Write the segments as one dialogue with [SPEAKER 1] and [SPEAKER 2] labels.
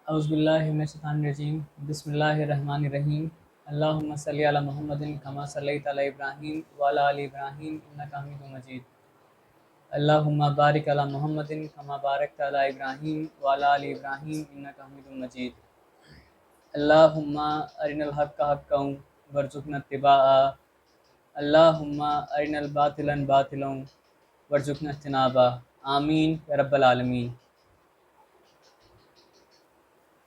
[SPEAKER 1] औज़ुबिल्लाहि मिनश्शैतानिर्रजीम बिस्मिल्लाहिर्रहमानिर्रहीम अल्लाहुम्मा सल्लि अला मुहम्मदिन कमा सल्लैता अला इब्राहीम व अला आलि इब्राहीम इन्नका हमीदुम मजीद अल्लाहुम्मा बारिक अला मुहम्मदिन कमा बारकता अला इब्राहीम व अला आलि इब्राहीम इन्नका हमीदुम मजीद अल्लाहुम्मा अरिनल हक्का हक्कन वरज़ुक़ना इत्तिबाअ अल्लाहुम्मा अरिनल बातिलन बातिलन वरज़ुक़ना इज्तनाबा आमीन या रब्बल आलमीन।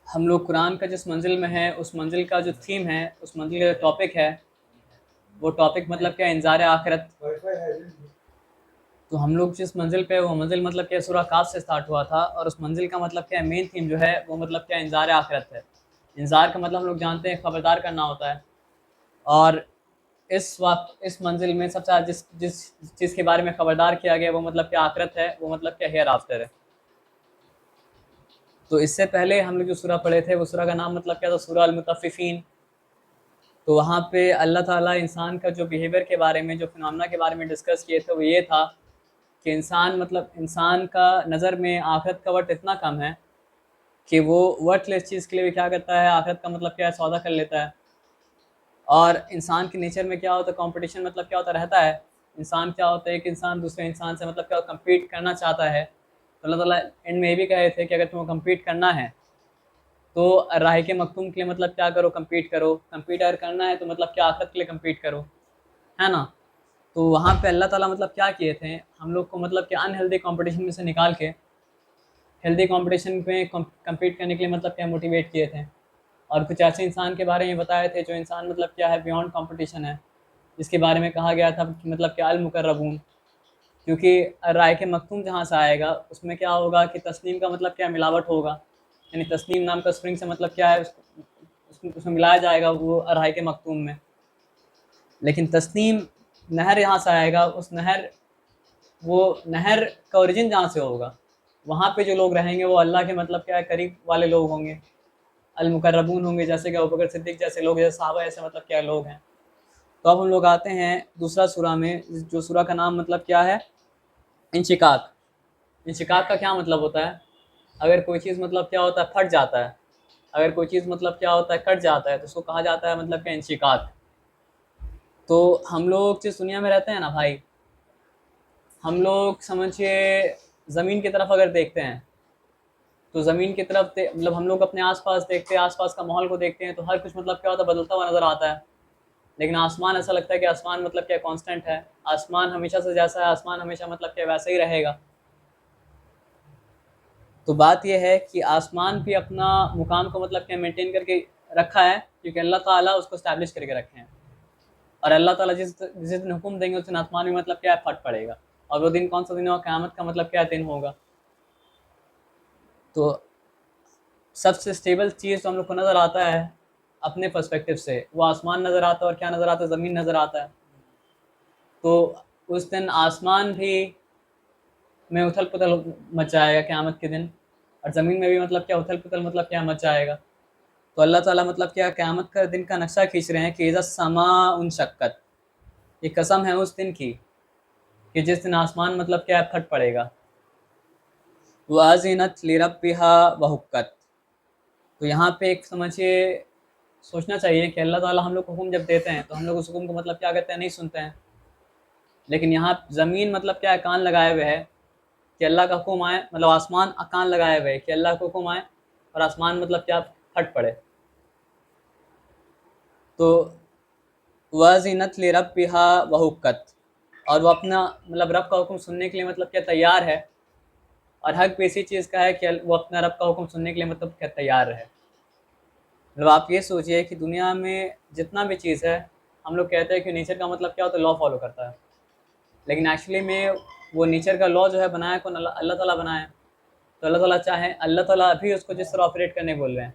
[SPEAKER 1] हम लोग कुरान का जिस मंजिल में है उस मंजिल का जो थीम है, उस मंजिल का टॉपिक है, वो टॉपिक मतलब क्या, इंतज़ार आखिरत। तो हम लोग जिस मंजिल पे, वो मंजिल मतलब क्या सूरह काफ से स्टार्ट हुआ था, और उस मंजिल का मतलब क्या मेन थीम जो है वो मतलब क्या इंतज़ार आखिरत है। इंतज़ार का मतलब हम लोग जानते हैं खबरदार करना होता है, और इस वक्त इस मंजिल में सबसे ज़्यादा जिस जिस चीज़ के बारे में खबरदार किया गया वो मतलब क्या आखिरत है, वो मतलब क्या हेयर आफ्टर है। तो इससे पहले हम लोग जो सूरह पढ़े थे वो सूरह का नाम मतलब क्या था, सूरह अल-मुतफ़्फ़िफ़ीन। तो वहाँ पे अल्लाह ताला इंसान का जो बिहेवियर के बारे में, जो फिनोमेना के बारे में डिस्कस किए थे, वो ये था कि इंसान का नज़र में आखिरत का वक्त इतना कम है कि वो वर्थलेस चीज़ के लिए भी क्या करता है, आखिरत का मतलब क्या है, सौदा कर लेता है। और इंसान के नेचर में क्या होता है, कंपटीशन मतलब क्या होता रहता है। इंसान क्या होता है कि इंसान दूसरे इंसान से मतलब क्या कम्पीट करना चाहता है। तो अल्लाह ताला एंड में ये भी कहे थे कि अगर तुम्हें कम्पीट करना है तो राह के मखतूम के लिए मतलब क्या करो, कम्पीट करो। कम्पीट अगर करना है तो मतलब क्या आखिरत के लिए कम्पीट करो, है ना। तो वहाँ पे अल्लाह ताला मतलब क्या किए थे, हम लोग को मतलब कि अनहेल्दी कंपटीशन में से निकाल के हेल्दी कंपटीशन में कम्पीट करने के लिए मतलब क्या मोटिवेट किए थे। और कुछ ऐसे इंसान के बारे में बताए थे जो इंसान मतलब क्या है बियॉन्ड कंपटीशन है, जिसके बारे में कहा गया था कि मतलब क्या अल मुकर्रबून। क्योंकि राय के मखतूम जहाँ से आएगा उसमें क्या होगा कि तस्नीम का मतलब क्या मिलावट होगा, यानी तस्नीम नाम का स्प्रिंग से मतलब क्या है, उसमें मिलाया जाएगा वो राय के मखतूम में। लेकिन तस्नीम नहर यहाँ से आएगा, वो नहर का ओरिजिन जहाँ से होगा वहाँ पे जो लोग रहेंगे वो अल्लाह के मतलब क्या है करीब वाले लोग होंगे, अल मुकर्रबून होंगे, जैसे कि अबू बकर सिद्दीक जैसे लोग, जैसे साहबा ऐसे मतलब क्या लोग हैं। तो अब हम लोग आते हैं दूसरा सूरा में, जो सूरा का नाम मतलब क्या है, इंशिकाक। इंशिकाक का क्या मतलब होता है, अगर कोई चीज़ मतलब क्या होता है फट जाता है, अगर कोई चीज़ मतलब क्या होता है कट जाता है, तो उसको कहा जाता है मतलब क्या इंशिकाक। तो हम लोग जिस दुनिया में रहते हैं ना भाई, हम लोग समझिए ज़मीन की तरफ अगर देखते हैं तो ज़मीन की तरफ मतलब हम लोग अपने आसपास देखते हैं, आसपास का माहौल को देखते हैं, तो हर कुछ मतलब क्या होता है बदलता हुआ नज़र आता है। लेकिन आसमान ऐसा लगता है कि आसमान मतलब क्या कांस्टेंट है, आसमान हमेशा से जैसा है, आसमान हमेशा मतलब क्या वैसा ही रहेगा। तो बात यह है कि आसमान भी अपना मुकाम को मतलब क्या मेंटेन करके रखा है, क्योंकि अल्लाह ताला उसको स्टैब्लिश करके रखे हैं। और अल्लाह ताला जिस जिस दिन हुक्म देंगे उस दिन आसमान में मतलब क्या फट पड़ेगा। और वो दिन कौन सा दिन होगा, क़यामत का मतलब क्या दिन होगा। तो सबसे स्टेबल चीज़ तो हम लोग को नज़र आता है अपने पर्सपेक्टिव से, वो आसमान नज़र आता है, और क्या नज़र आता है, ज़मीन नज़र आता है। तो उस दिन आसमान भी में उथल पुथल मच जाएगा क़यामत के दिन, और ज़मीन में भी मतलब क्या उथल पुथल मतलब क्या मच जाएगा। तो अल्लाह ताला मतलब क्या क़यामत का दिन का नक्शा खींच रहे हैं कि इज़ा समाउन शक्कत, ये कसम है उस दिन की कि जिस दिन आसमान मतलब क्या फट पड़ेगा। वाज़िनत लिरब्बिहा वहुक्कत। तो यहाँ पे एक समझिए सोचना चाहिए कि अल्लाह ताला हम लोग को हुक्म जब देते हैं तो हम लोग उस हुक्म को मतलब क्या करते हैं, नहीं सुनते हैं। लेकिन यहाँ ज़मीन मतलब क्या है, कान लगाए हुए है कि अल्लाह का हुक्म आए, मतलब आसमान कान लगाए हुए है कि अल्लाह का हुक्म आए, और आसमान मतलब क्या फट पड़े। तो वज़िनत लिरब्बिहा वहुक्कत, और वो अपना मतलब रब का हुक्म सुनने के लिए मतलब क्या तैयार है। और हक भी इसी चीज़ का है कि वो अपना रब का हुक्म सुनने के लिए मतलब क्या तैयार है। मतलब आप ये सोचिए कि दुनिया में जितना भी चीज़ है, हम लोग कहते हैं कि नेचर का मतलब क्या होता है, लॉ फॉलो करता है। लेकिन एक्चुअली में वो नेचर का लॉ जो है बनाया कौन, अल्लाह ताला बनाया। तो अल्लाह ताला चाहे, अल्लाह ताला अभी उसको जिस तरह ऑपरेट करने बोल रहे हैं,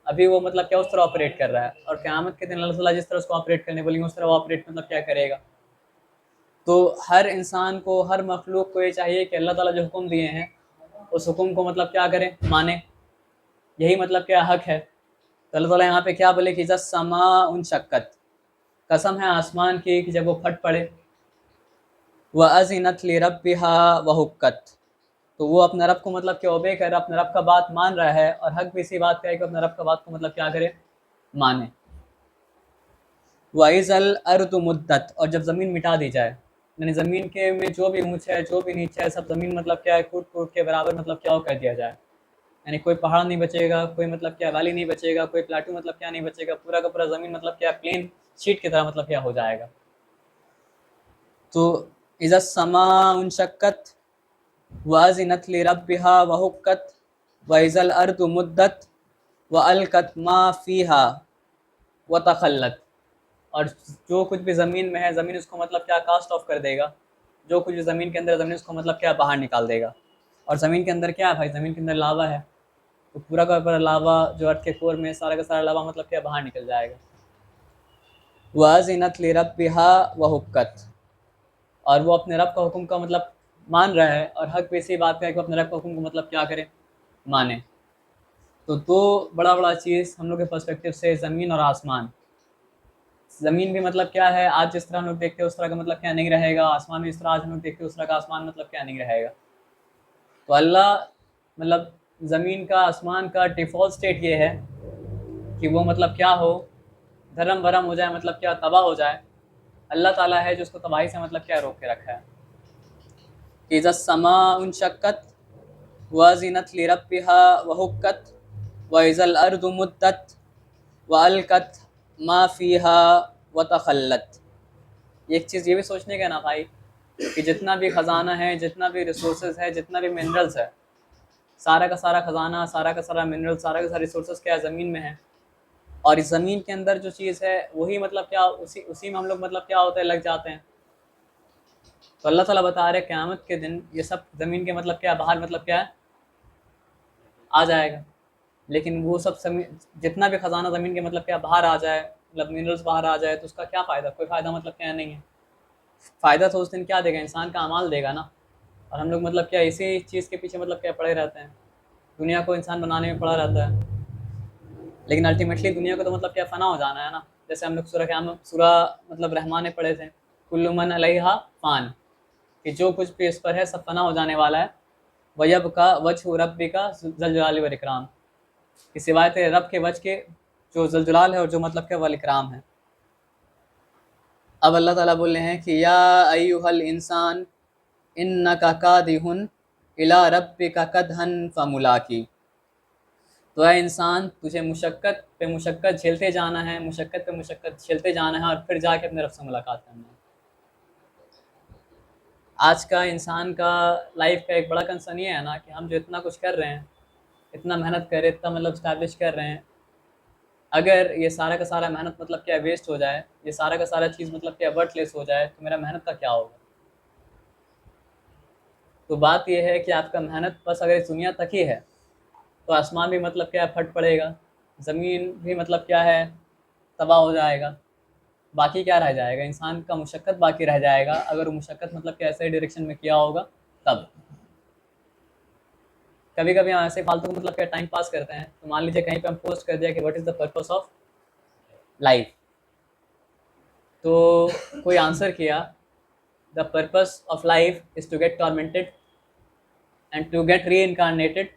[SPEAKER 1] अभी वो मतलब क्या उस तरह ऑपरेट कर रहा है, और क़यामत के दिन अल्लाह ताला जिस तरह उसको ऑपरेट करने बोलेंगे उस तरह वो ऑपरेट मतलब क्या करेगा। तो हर इंसान को, हर मखलूक को ये चाहिए कि अल्लाह ताला जो हुक्म दिए हैं उस हुक्म को मतलब क्या करें, माने। यही मतलब क्या हक है। तो अल्लाह ताला यहाँ पे क्या बोले कि इज़ा समाउन शक्कत, कसम है आसमान की कि जब वो फट पड़े। व अज़िनत लिरब्बिहा वहुक्कत, तो वो अपने रब को मतलब कि ओबे कर, अपने रब का बात मान रहा है, और हक भी इसी बात का है कि अपने रब का बात को मतलब क्या करे, माने। वाइजल अर्द मुद्दत, और जब ज़मीन मिटा दी जाए, यानी ज़मीन के में जो भी ऊँचा है जो भी नीचा है सब ज़मीन मतलब क्या है कूट कूट के बराबर मतलब क्या कर दिया जाए, यानी कोई पहाड़ नहीं बचेगा, कोई मतलब क्या वैली नहीं बचेगा, कोई प्लेटू मतलब क्या नहीं बचेगा, पूरा का पूरा ज़मीन मतलब क्या प्लेन शीट की तरह मतलब क्या हो जाएगा। तो इज़ा समा उनशक्कत वाज़िनत लिरब्बिहा वहुक्कत वइज़ल अर्दु मुद्दत वअल्कत मा फ़ीहा वतखल्लत, और जो कुछ भी ज़मीन में है ज़मीन उसको मतलब क्या कास्ट ऑफ कर देगा, जो कुछ भी ज़मीन के अंदर ज़मीन उसको मतलब क्या बाहर निकाल देगा। और ज़मीन के अंदर क्या है भाई, ज़मीन के अंदर लावा है, तो पूरा का पूरा लावा जो अर्थ के कोर में सारा का सारा लावा मतलब क्या बाहर निकल जाएगा। वाज़िनत लिरब्बिहा वहुक्कत, और वो अपने रब का हुक्म का मतलब मान रहा है, और हक भी इसी बात का है कि अपने रब का हुक्म को मतलब क्या करे, माने। तो दो बड़ा बड़ा चीज़ हम लोग के पर्सपेक्टिव से, ज़मीन और आसमान। ज़मीन भी मतलब क्या है, आज जिस तरह हम लोग देखते हैं उस तरह का मतलब क्या नहीं रहेगा, आसमान भी इस तरह आज हम लोग देखते हैं उस तरह का आसमान मतलब क्या नहीं रहेगा। तो अल्लाह मतलब ज़मीन का आसमान का डिफ़ॉल्ट स्टेट ये है कि वो मतलब क्या हो, धर्म भरम हो जाए, मतलब क्या तबाह हो जाए। अल्लाह ताला है जो उसको तबाही से मतलब क्या रोक के रखा है। कि इज़ा समा उनशक्कत वज़िनत लिरब्बिहा वहुक्कत वइज़ल अर्दु मुद्दत वअल्कत मा फ़ीहा वतखल्लत। एक चीज़ ये भी सोचने का ना भाई कि जितना भी ख़जाना है, जितना भी रिसोर्सेज है, जितना भी मिनरल्स है, सारा का सारा ख़जाना, सारा का सारा मिनरल, सारा का सारा रिसोर्सेज क्या है, ज़मीन में है। और इस ज़मीन के अंदर जो चीज़ है वही मतलब क्या उसी उसी में हम लोग मतलब क्या होता है लग जाते हैं। तो अल्लाह ताला बता रहे क़यामत के दिन ये सब ज़मीन के मतलब क्या बाहर मतलब क्या है आ जाएगा। लेकिन वो सब जितना भी ख़जाना ज़मीन के मतलब क्या बाहर आ जाए, मतलब मिनरल्स बाहर आ जाए, तो उसका क्या फ़ायदा, कोई फ़ायदा मतलब क्या नहीं है। फ़ायदा तो उस दिन क्या देगा, इंसान का अमाल देगा ना। और हम लोग मतलब क्या इसी चीज़ के पीछे मतलब क्या पड़े रहते हैं, दुनिया को इंसान बनाने में पड़ा रहता है, लेकिन अल्टीमेटली दुनिया को तो मतलब क्या फ़ना हो जाना है ना। जैसे हम लोग सूरह मतलब रहमान में पढ़े थे, कुल्लु मन अलैहा फ़ान, कि जो कुछ भी इस पर है सब फ़ना हो जाने वाला है। वयबका वजहु रब्बिका ज़ुल जलाली वल इकराम, कि सिवाय तेरे रब के वजह के जो ज़ुल जलाल है और जो मतलब क्या वल इकराम है। अब अल्लाह ताला बोल रहे हैं कि या अय्युहल इंसान इन्नका कादिहुन इला रब्बिका कदहन फमुलाकी। तो है इंसान, तुझे मुशक्क़त पे मुशक्क़त झेलते जाना है, मुशक्क़त पे मुशक्क़त झेलते जाना है, और फिर जाके अपने रब से मुलाकात करना है। आज का इंसान का लाइफ का एक बड़ा कंसर्न ये है ना कि हम जो इतना कुछ कर रहे हैं, इतना मेहनत कर रहे हैं, इतना मतलब स्टैब्लिश कर रहे हैं, अगर ये सारा का सारा मेहनत मतलब क्या वेस्ट हो जाए, ये सारा का सारा चीज़ मतलब क्या वर्थलेस हो जाए, तो मेरा मेहनत का क्या होगा। तो बात ये है कि आपका मेहनत बस अगर इस दुनिया तक ही है तो आसमान भी मतलब क्या फट पड़ेगा, ज़मीन भी मतलब क्या है तबाह हो जाएगा, बाकी क्या रह जाएगा, इंसान का मुशक्क़त बाकी रह जाएगा, अगर वो मुशक्क़त मतलब कि ऐसे डायरेक्शन में किया होगा तब। कभी कभी हम ऐसे फालतू को मतलब क्या टाइम पास करते हैं, तो मान लीजिए कहीं पे हम पोस्ट कर दिया कि what is the purpose of life, तो कोई आंसर किया the purpose of life is to get tormented and to get reincarnated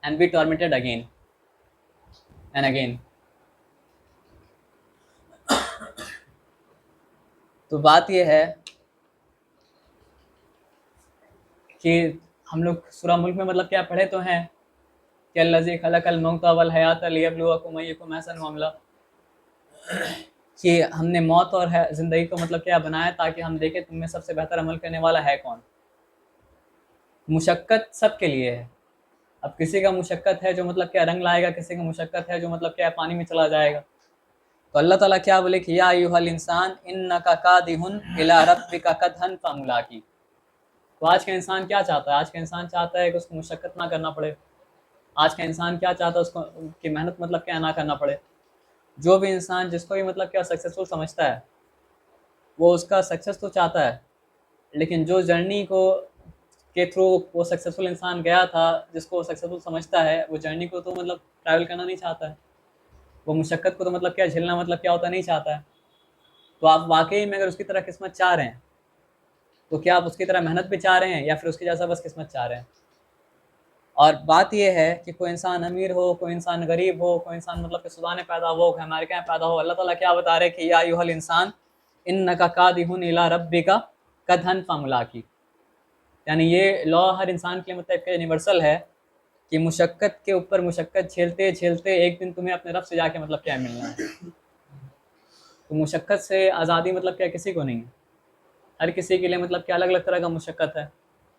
[SPEAKER 1] and be tormented again and again. तो बात यह है कि हम लोग सूरह मुल्क में मतलब क्या पढ़े तो हैं कि अल्लज़ी खलक़ल मौत वल हयात लियब्लुवकुम अय्युकुम अहसनु अमला, कि हमने मौत और ज़िंदगी को मतलब क्या बनाया ताकि हम देखें तुम में सबसे बेहतर अमल करने वाला है कौन। मुशक्क़त सबके लिए है। अब किसी का मुशक्क़त है जो मतलब क्या रंग लाएगा, किसी का मुशक्क़त है जो मतलब क्या पानी में चला जाएगा। तो अल्लाह ताला क्या बोले कि या अय्युहल इंसान इन्नका कादिहुन इला रब्बिका कदहन फमुलाकी। तो आज का इंसान क्या चाहता है, आज का इंसान चाहता है कि उसको मुशक्क़त ना करना पड़े। आज का इंसान क्या चाहता है, उसको कि मेहनत मतलब क्या ना करना पड़े। जो भी इंसान जिसको भी मतलब क्या सक्सेसफुल समझता है वो उसका सक्सेस तो चाहता है, लेकिन जो जर्नी को के थ्रू वो सक्सेसफुल इंसान गया था, जिसको वो सक्सेसफुल समझता है, वो जर्नी को तो मतलब ट्रैवल करना नहीं चाहता है, वो मुशक्क़त को तो मतलब क्या झेलना मतलब क्या होता नहीं चाहता है। तो आप वाकई में अगर उसकी तरह किस्मत चाह रहे हैं तो क्या आप उसकी तरह मेहनत भी चाह रहे हैं या फिर उसकी जैसा बस किस्मत चाह रहे हैं। और बात यह है कि कोई इंसान अमीर हो, कोई इंसान गरीब हो, कोई इंसान मतलब कि सूडान में पैदा हो, कोई अमेरिका में पैदा हो, अल्लाह ताला क्या बता रहे कि या अय्युहल इंसान इन्नका कादिहुन इला रब्बिका कदहन फमुलाकी। यानी ये लॉ हर इंसान के लिए मतलब यूनिवर्सल है कि मुशक्क़त के ऊपर मुशक्क़त झेलते झेलते एक दिन तुम्हें अपने रब से जाके मतलब क्या मिलना है। तो मुशक्क़त से आज़ादी मतलब क्या किसी को नहीं है। हर किसी के लिए मतलब क्या अलग अलग तरह का मुशक्क़त है।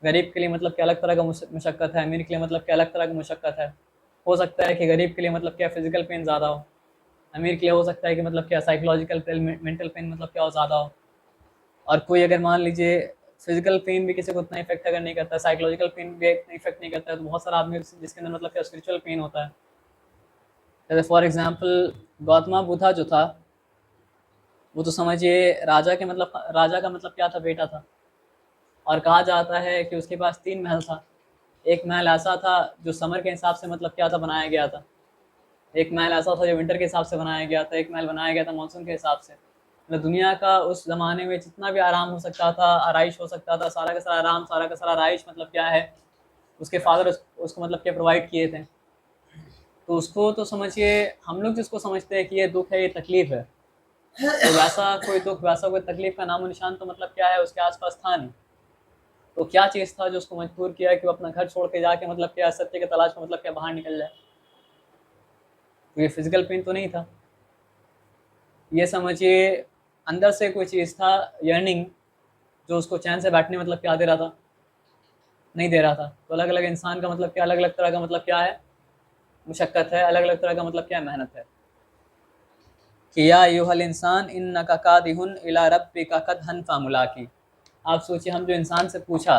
[SPEAKER 1] गरीब के लिए मतलब क्या अलग तरह का मुशक्क़त है, अमीर के लिए मतलब क्या अलग तरह की मुशक्क़त है। हो सकता है कि गरीब के लिए मतलब क्या फ़िज़िकल पेन ज़्यादा हो, अमीर के लिए हो सकता है कि मतलब क्या साइकोलॉजिकल पेन, मेंटल पेन मतलब क्या हो ज़्यादा हो। और कोई अगर मान लीजिए फिजिकल पेन भी किसी को उतना इफेक्ट अगर नहीं करता है, साइकोलॉजिकल पेन भी इतना इफेक्ट नहीं करता है, तो बहुत सारा आदमी जिसके अंदर मतलब क्या स्पिरिचुअल पेन होता है। जैसे फॉर एग्जांपल गौतम बुद्धा जो था, वो तो समझिए राजा के मतलब राजा का मतलब क्या था, बेटा था। और कहा जाता है कि उसके पास 3 महल था। एक महल ऐसा था जो समर के हिसाब से मतलब क्या था बनाया गया था, एक महल ऐसा था जो विंटर के हिसाब से बनाया गया था, एक महल बनाया गया था मानसून के हिसाब से। मतलब दुनिया का उस ज़माने में जितना भी आराम हो सकता था, आराइश हो सकता था, सारा का सारा आराम, सारा का सारा आराइश मतलब क्या है, उसके फादर उसको मतलब क्या प्रोवाइड किए थे। तो उसको तो समझिए हम लोग जिसको समझते हैं कि ये दुख है, ये तकलीफ है, तो वैसा कोई दुख, वैसा कोई तकलीफ का नामो निशान तो मतलब क्या है उसके आसपास था नहीं। तो क्या चीज़ था जो उसको मजबूर किया कि वो अपना घर छोड़ के जाके मतलब क्या सत्य की तलाश में मतलब क्या बाहर निकल जाए। तो ये फिजिकल पेन तो नहीं था, ये समझिए अंदर से कोई चीज़ था, यर्निंग, जो उसको चैन से बैठने मतलब क्या दे रहा था, नहीं दे रहा था। तो अलग अलग इंसान का मतलब क्या अलग अलग तरह का मतलब क्या है, मुशक्क़त है, अलग अलग तरह का मतलब क्या मेहनत है। कि या अय्युहल इंसान इन्नका कादिहुन इला रब्बिका कदहन फमुलाकी। आप सोचिए, हम जो इंसान से पूछा,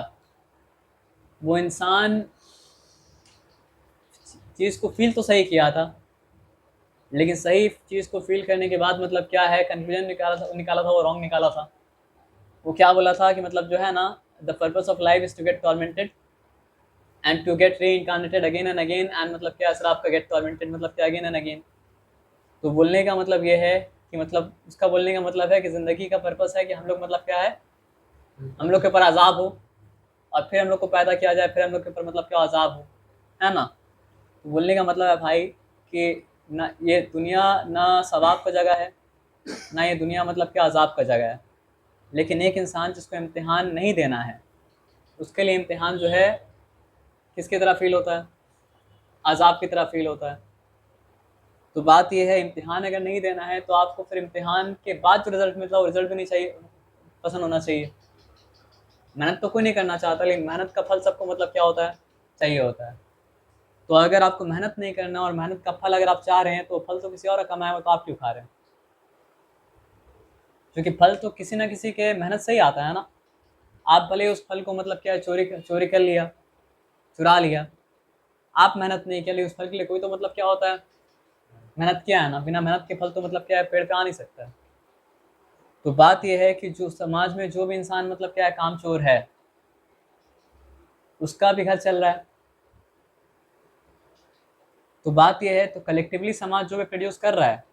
[SPEAKER 1] वो इंसान चीज़ को फील तो सही किया था, लेकिन सही चीज़ को फील करने के बाद मतलब क्या है, कंक्लूजन निकाला था वो रॉन्ग निकाला था। वो क्या बोला था कि मतलब जो है ना, the purpose of life is to get tormented and to get reincarnated again and again, and मतलब क्या असर आपका गेट टॉर्मेंटेड मतलब क्या अगेन एंड अगेन। तो बोलने का मतलब ये है कि मतलब उसका बोलने का मतलब है कि ज़िंदगी का पर्पस है कि हम लोग मतलब क्या है, हम लोग के ऊपर अजाब हो और फिर हम लोग को पैदा किया जाए, फिर हम लोग के ऊपर मतलब क्या अजाब हो, है ना। तो बोलने का मतलब है भाई कि ना ये दुनिया ना सवाब का जगह है, ना ये दुनिया मतलब क्या अजाब का जगह है। लेकिन एक इंसान जिसको इम्तिहान नहीं देना है, उसके लिए इम्तिहान जो है किसकी तरह फील होता है, अजाब की तरह फील होता है। तो बात यह है, इम्तिहान अगर नहीं देना है तो आपको फिर इम्तिहान के बाद जो रिजल्ट मिलता है वो रिजल्ट भी नहीं चाहिए, पसंद होना चाहिए। मेहनत तो कोई नहीं करना चाहता, लेकिन मेहनत का फल सबको मतलब क्या होता है, चाहिए होता है। तो अगर आपको मेहनत नहीं करना और मेहनत का फल अगर आप चाह रहे हैं, तो फल तो किसी और का कमाया हुआ, तो आप क्यों खा रहे हैं। क्योंकि फल तो किसी ना किसी के मेहनत से ही आता है ना। आप भले उस फल को मतलब क्या चोरी कर लिया, चुरा लिया, आप मेहनत नहीं किया, लेकिन उस फल के लिए कोई तो मतलब क्या होता है, मेहनत किया है ना। बिना मेहनत के फल तो मतलब क्या है, पेड़ पे आ नहीं सकता है। तो बात यह है कि जो समाज में जो भी इंसान मतलब क्या है कामचोर है, उसका भी घर चल रहा है। तो बात यह है, तो कलेक्टिवली समाज जो भी प्रोड्यूस कर रहा है,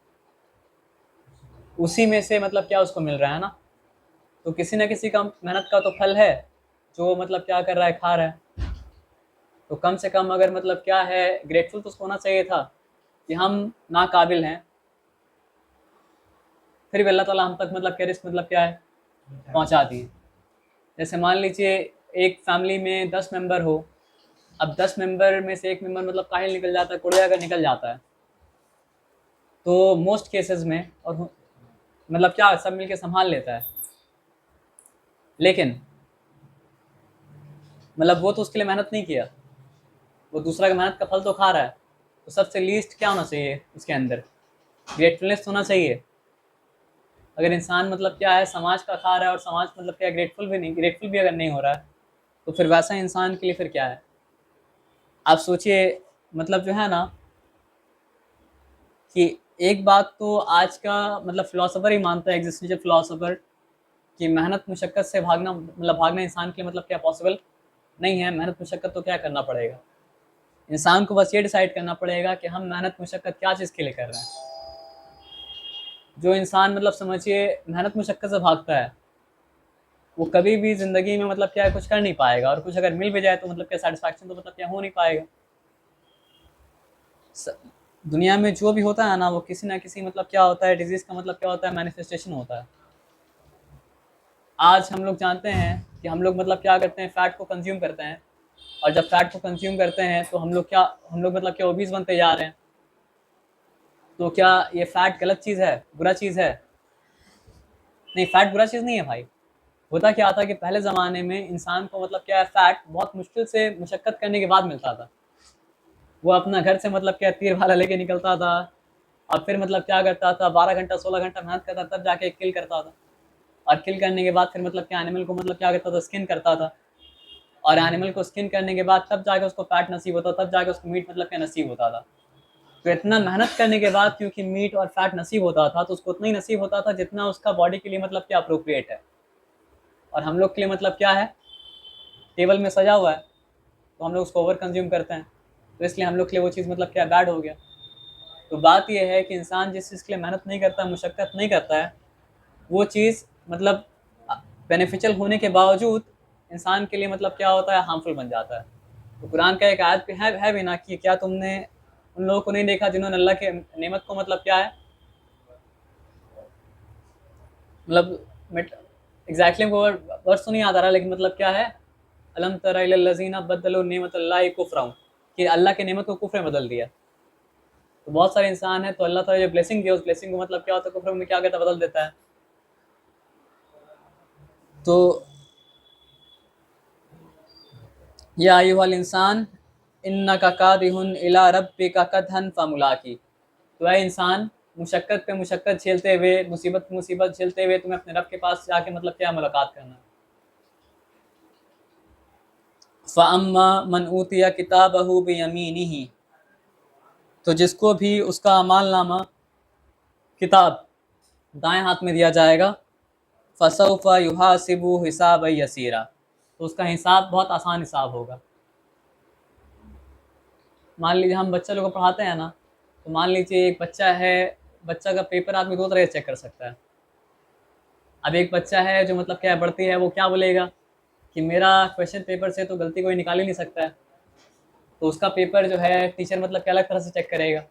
[SPEAKER 1] उसी में से मतलब क्या उसको मिल रहा है ना। तो किसी ना किसी का मेहनत का तो फल है, जो मतलब क्या कर रहा है, खा रहा है। तो कम से कम अगर मतलब क्या है, ग्रेटफुल तो उसको होना चाहिए था कि हम नाकाबिल हैं, फिर भी अल्लाह ताला हम तक मतलब क्या रिस्क मतलब क्या है पहुंचा दिए। जैसे मान लीजिए एक फैमिली में 10 मेंबर हो, अब 10 मेंबर में से एक मेंबर मतलब काहिल निकल जाता है, कुड़िया अगर निकल जाता है, तो मोस्ट केसेस में और मतलब क्या सब मिलके संभाल लेता है। लेकिन मतलब वो तो उसके लिए मेहनत नहीं किया, वो दूसरा का मेहनत का फल तो खा रहा है। तो सबसे लीस्ट क्या होना चाहिए उसके अंदर, ग्रेटफुलनेस होना चाहिए। अगर इंसान मतलब क्या है समाज का खा रहा है और समाज मतलब क्या ग्रेटफुल भी अगर नहीं हो रहा है, तो फिर वैसा इंसान के लिए फिर क्या है। आप सोचिए, मतलब जो है ना कि एक बात तो आज का मतलब फिलोसोफर ही मानता है, एग्जिस्टेंशियल फिलोसोफर, कि मेहनत मुशक्क़त से भागना मतलब भागना इंसान के लिए मतलब क्या पॉसिबल नहीं है। मेहनत मुशक्क़त तो क्या करना पड़ेगा, इंसान को बस ये डिसाइड करना पड़ेगा कि हम मेहनत मुशक्क़त क्या चीज़ के लिए कर रहे हैं। जो इंसान मतलब समझिए मेहनत मुशक्क़त से भागता है, वो कभी भी ज़िंदगी में मतलब क्या है कुछ कर नहीं पाएगा, और कुछ अगर मिल भी जाए तो मतलब क्या सेटिस्फैक्शन तो मतलब क्या हो नहीं पाएगा। दुनिया में जो भी होता है ना, वो किसी ना किसी मतलब क्या होता है, डिजीज़ का मतलब क्या होता है, मैनिफेस्टेशन होता है। आज हम लोग जानते हैं कि हम लोग मतलब क्या करते हैं, फैट को कंज्यूम करते हैं, और जब फैट को कंज्यूम करते हैं तो हम लोग मतलब क्या ओबीस बनते जा रहे हैं। तो क्या ये फैट गलत चीज़ है, बुरा चीज़ है? नहीं, फैट बुरा चीज़ नहीं है भाई। होता क्या था कि पहले ज़माने में इंसान को मतलब क्या है, फैट बहुत मुश्किल से मुशक्कत करने के बाद मिलता था। वो अपना घर से मतलब क्या तीर भाला लेके निकलता था, और फिर मतलब क्या करता था, 12 घंटा 16 घंटा मेहनत करता, तब जाके किल करता था। और किल करने के बाद फिर मतलब क्या एनिमल को मतलब क्या करता था, स्किन करता था, और एनिमल को स्किन करने के बाद तब जाके उसको फैट नसीब होता, तब जाके उसको मीट मतलब क्या नसीब होता था। तो इतना मेहनत करने के बाद क्योंकि मीट और फैट नसीब होता था, तो उसको उतना ही नसीब होता था जितना उसका बॉडी के लिए मतलब क्या अप्रोप्रिएट है। और हम लोग के लिए मतलब क्या है, टेबल में सजा हुआ है, तो हम लोग उसको ओवर कंज्यूम करते हैं, तो इसलिए हम लोग के लिए वो चीज़ मतलब क्या बैड हो गया। तो बात यह है कि इंसान जिस चीज़ के लिए मेहनत नहीं करता, मुशक्क़त नहीं करता है, वो चीज़ मतलब बेनिफिशियल होने के बावजूद इंसान के लिए मतलब क्या होता है, हार्मफुल बन जाता है। तो कुरान का एक आयत पे है भी ना कि क्या तुमने उन लोगों को नहीं देखा जिन्होंने अल्लाह के नेमत को मतलब क्या है, मतलब एग्जैक्टली वो वर्ड्स तो नहीं याद आ रहा, लेकिन मतलब क्या है, अलम तरा इलल लज़ीना बद्दलू नेमतल्लाहि कुफ्रन, कि अल्लाह के नेमत को कुफ्र में बदल दिया। तो बहुत सारे इंसान है, तो अल्लाह ताला जो ब्लेसिंग दिया, उस ब्लेसिंग को मतलब क्या होता है, कुफ्र में क्या कहता है, बदल देता है। तो या अय्युहल इंसान इन्नका कादिहुन इला रब्बिका कदहन फमुलाकी, तो है इंसान, मुशक्क़त पे मुशक्क़त झेलते हुए, मुसीबत पे मुसीबत झेलते हुए तुम्हें अपने रब के पास जाके मतलब क्या मुलाकात करना है। फ़अम्मा मन ऊतिया किताबहु बियमीनिही, तो जिसको भी उसका अमालनामा, किताब दाएं हाथ में दिया जाएगा, फसौफ़ा युहासिबु हिसाबा यसीरा, तो उसका हिसाब बहुत आसान हिसाब होगा। मान लीजिए हम बच्चे लोग को पढ़ाते हैं ना, तो मान लीजिए एक बच्चा है, बच्चा का पेपर आदमी दो तरह से चेक कर सकता है। अब एक बच्चा है जो मतलब क्या बढ़ती है, वो क्या बोलेगा कि मेरा क्वेश्चन पेपर से तो गलती कोई निकाल ही नहीं सकता है, तो उसका पेपर जो है टीचर मतलब क्या अलग तरह से चेक करेगा।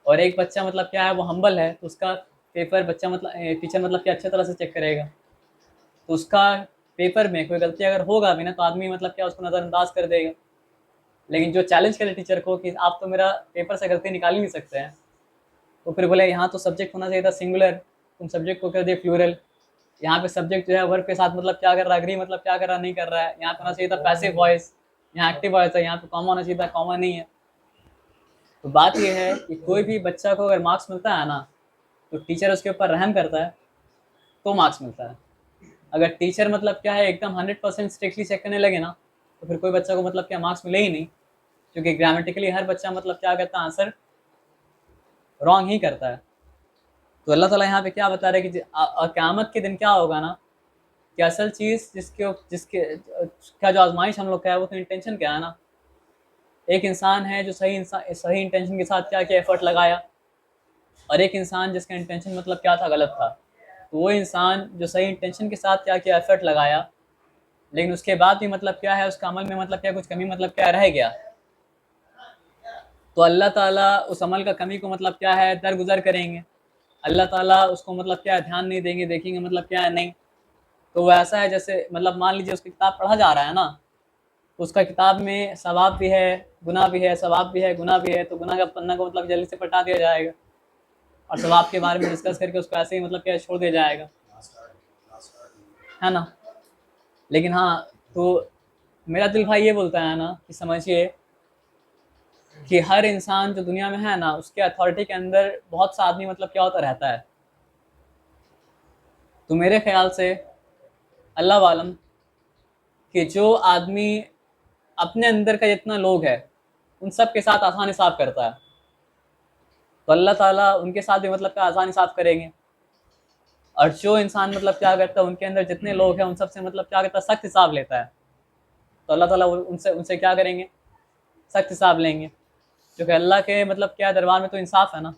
[SPEAKER 1] और एक बच्चा मतलब क्या है, वो हम्बल है, तो उसका पेपर बच्चा मतलब टीचर मतलब क्या अच्छे तरह से चेक करेगा। तो उसका पेपर में कोई गलती अगर होगा भी ना, तो आदमी मतलब क्या उसको नज़रअंदाज कर देगा। लेकिन जो चैलेंज करे टीचर को कि आप तो मेरा पेपर से गलती निकाल ही नहीं सकते हैं, तो फिर बोले यहाँ तो सब्जेक्ट होना चाहिए था सिंगुलर, तुम सब्जेक्ट को कर दिए प्लूरल। यहाँ पे सब्जेक्ट जो है वर्ब के साथ मतलब क्या कर रहा है, अग्री मतलब क्या कर रहा नहीं कर रहा है। यहाँ पे होना चाहिए था पैसिव वॉइस, यहाँ एक्टिव वॉइस है, यहाँ पे कॉमा होना चाहिए था, कॉमा नहीं है। तो बात यह है कि कोई भी बच्चा को अगर मार्क्स मिलता है ना, तो टीचर उसके ऊपर रहम करता है तो मार्क्स मिलता है। अगर टीचर मतलब क्या है एकदम 100% स्ट्रिक्टली चेक करने लगे ना, तो फिर कोई बच्चा को मतलब क्या मार्क्स मिले ही नहीं, क्योंकि ग्रामेटिकली हर बच्चा मतलब क्या करता है, आंसर रॉन्ग ही करता है। तो अल्लाह ताला यहाँ पे क्या बता रहे हैं कि क़यामत के दिन क्या होगा ना, कि असल चीज़ जिसके का जो आजमाइश हम लोग का है, वो तो इंटेंशन क्या है ना। एक इंसान है जो सही इंटेंशन के साथ क्या किया, एफर्ट लगाया, और एक इंसान जिसका इंटेंशन मतलब क्या था, गलत था। तो वो इंसान जो सही इंटेंशन के साथ क्या किया, एफर्ट लगाया, लेकिन उसके बाद भी मतलब क्या है, उसका अमल में मतलब क्या कुछ कमी मतलब क्या रह गया, तो अल्लाह ताला उस अमल का कमी को मतलब क्या है दरगुजर करेंगे। अल्लाह ताला उसको मतलब क्या है ध्यान नहीं देंगे, देखेंगे मतलब क्या है नहीं। तो वो ऐसा है जैसे मतलब मान लीजिए उसकी किताब पढ़ा जा रहा है ना, तो उसका किताब में सवाब भी है, गुनाह भी है, सवाब भी है, गुनाह भी है, तो गुनाह का पन्ना को मतलब जल्दी से पलटा दिया जाएगा, और सवाब के बारे में डिस्कस करके उसको ऐसे ही मतलब क्या छोड़ दिया जाएगा, है ना। लेकिन हाँ, तो मेरा दिल भाई ये बोलता है ना कि समझिए कि हर इंसान जो दुनिया में है ना, उसके अथॉरिटी के अंदर बहुत सा आदमी मतलब क्या होता रहता है। तो मेरे ख्याल से अल्लाह वालम कि जो आदमी अपने अंदर का जितना लोग है उन सब के साथ आसान हिसाब करता है, तो अल्लाह ताला उनके साथ भी मतलब क्या आसान हिसाब करेंगे। और जो इंसान मतलब क्या करता है, उनके अंदर जितने लोग हैं उन सब से मतलब क्या करता है, सख्त हिसाब लेता है, तो अल्लाह ताला उनसे उनसे क्या करेंगे, सख्त हिसाब लेंगे। क्योंकि अल्लाह के मतलब क्या दरबार में तो इंसाफ है ना,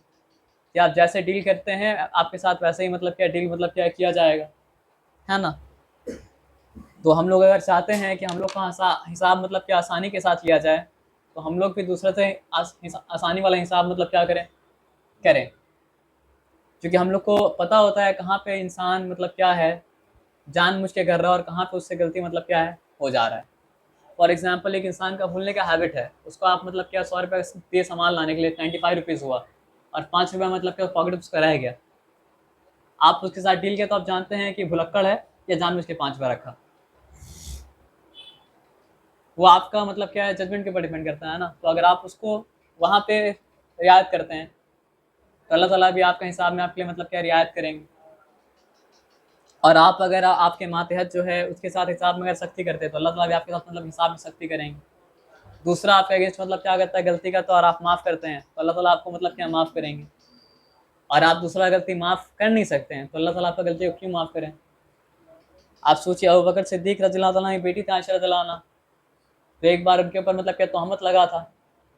[SPEAKER 1] कि आप जैसे डील करते हैं आपके साथ वैसे ही मतलब क्या डील मतलब क्या किया जाएगा, है ना। तो हम लोग अगर चाहते हैं कि हम लोग का हिसाब मतलब क्या आसानी के साथ लिया जाए, तो हम लोग भी दूसरे से आसानी वाला हिसाब मतलब क्या करें, क्योंकि हम लोग को पता होता है कहाँ पे इंसान मतलब क्या है जानबूझ के कर रहा है और कहाँ पे उससे गलती मतलब क्या है हो जा रहा है। फॉर एग्जाम्पल, एक इंसान का भूलने का हैबिट है, उसको आप मतलब क्या 100 रुपये दिए सामान लाने के लिए, 95 रुपीज़ हुआ और 5 रुपये मतलब क्या पॉकेट उसका रह गया, आप उसके साथ डील किया तो आप जानते हैं कि भुलक्कड़ है या जानबूझ के 5 रुपये रखा। वो आपका मतलब क्या है जजमेंट के ऊपर डिपेंड करता है ना। तो अगर आप उसको वहाँ पे रियायत करते हैं तो अल्लाह ताला भी आपका हिसाब में आपके लिए मतलब क्या रियायत करेंगे। और आप अगर आपके मातहत जो है उसके साथ हिसाब में अगर सख्ती करते हैं तो अल्लाह ताला भी आपके साथ मतलब हिसाब में सख्ती करेंगे। दूसरा आपके अगेंस्ट मतलब क्या करता है गलती करता है और आप माफ़ करते हैं तो अल्लाह ताला आपको मतलब क्या माफ़ करेंगे। और आप दूसरा गलती माफ़ कर नहीं सकते हैं तो अल्लाह ताला आपका गलती को क्यों माफ़ करें। आप सोचिए, अबू बकर सिद्दीक रज़ियल्लाहु ताला की बेटी थी आयशा रज़ियल्लाहु अन्हा, तो एक बार उनके ऊपर मतलब क्या तोहमत लगा था।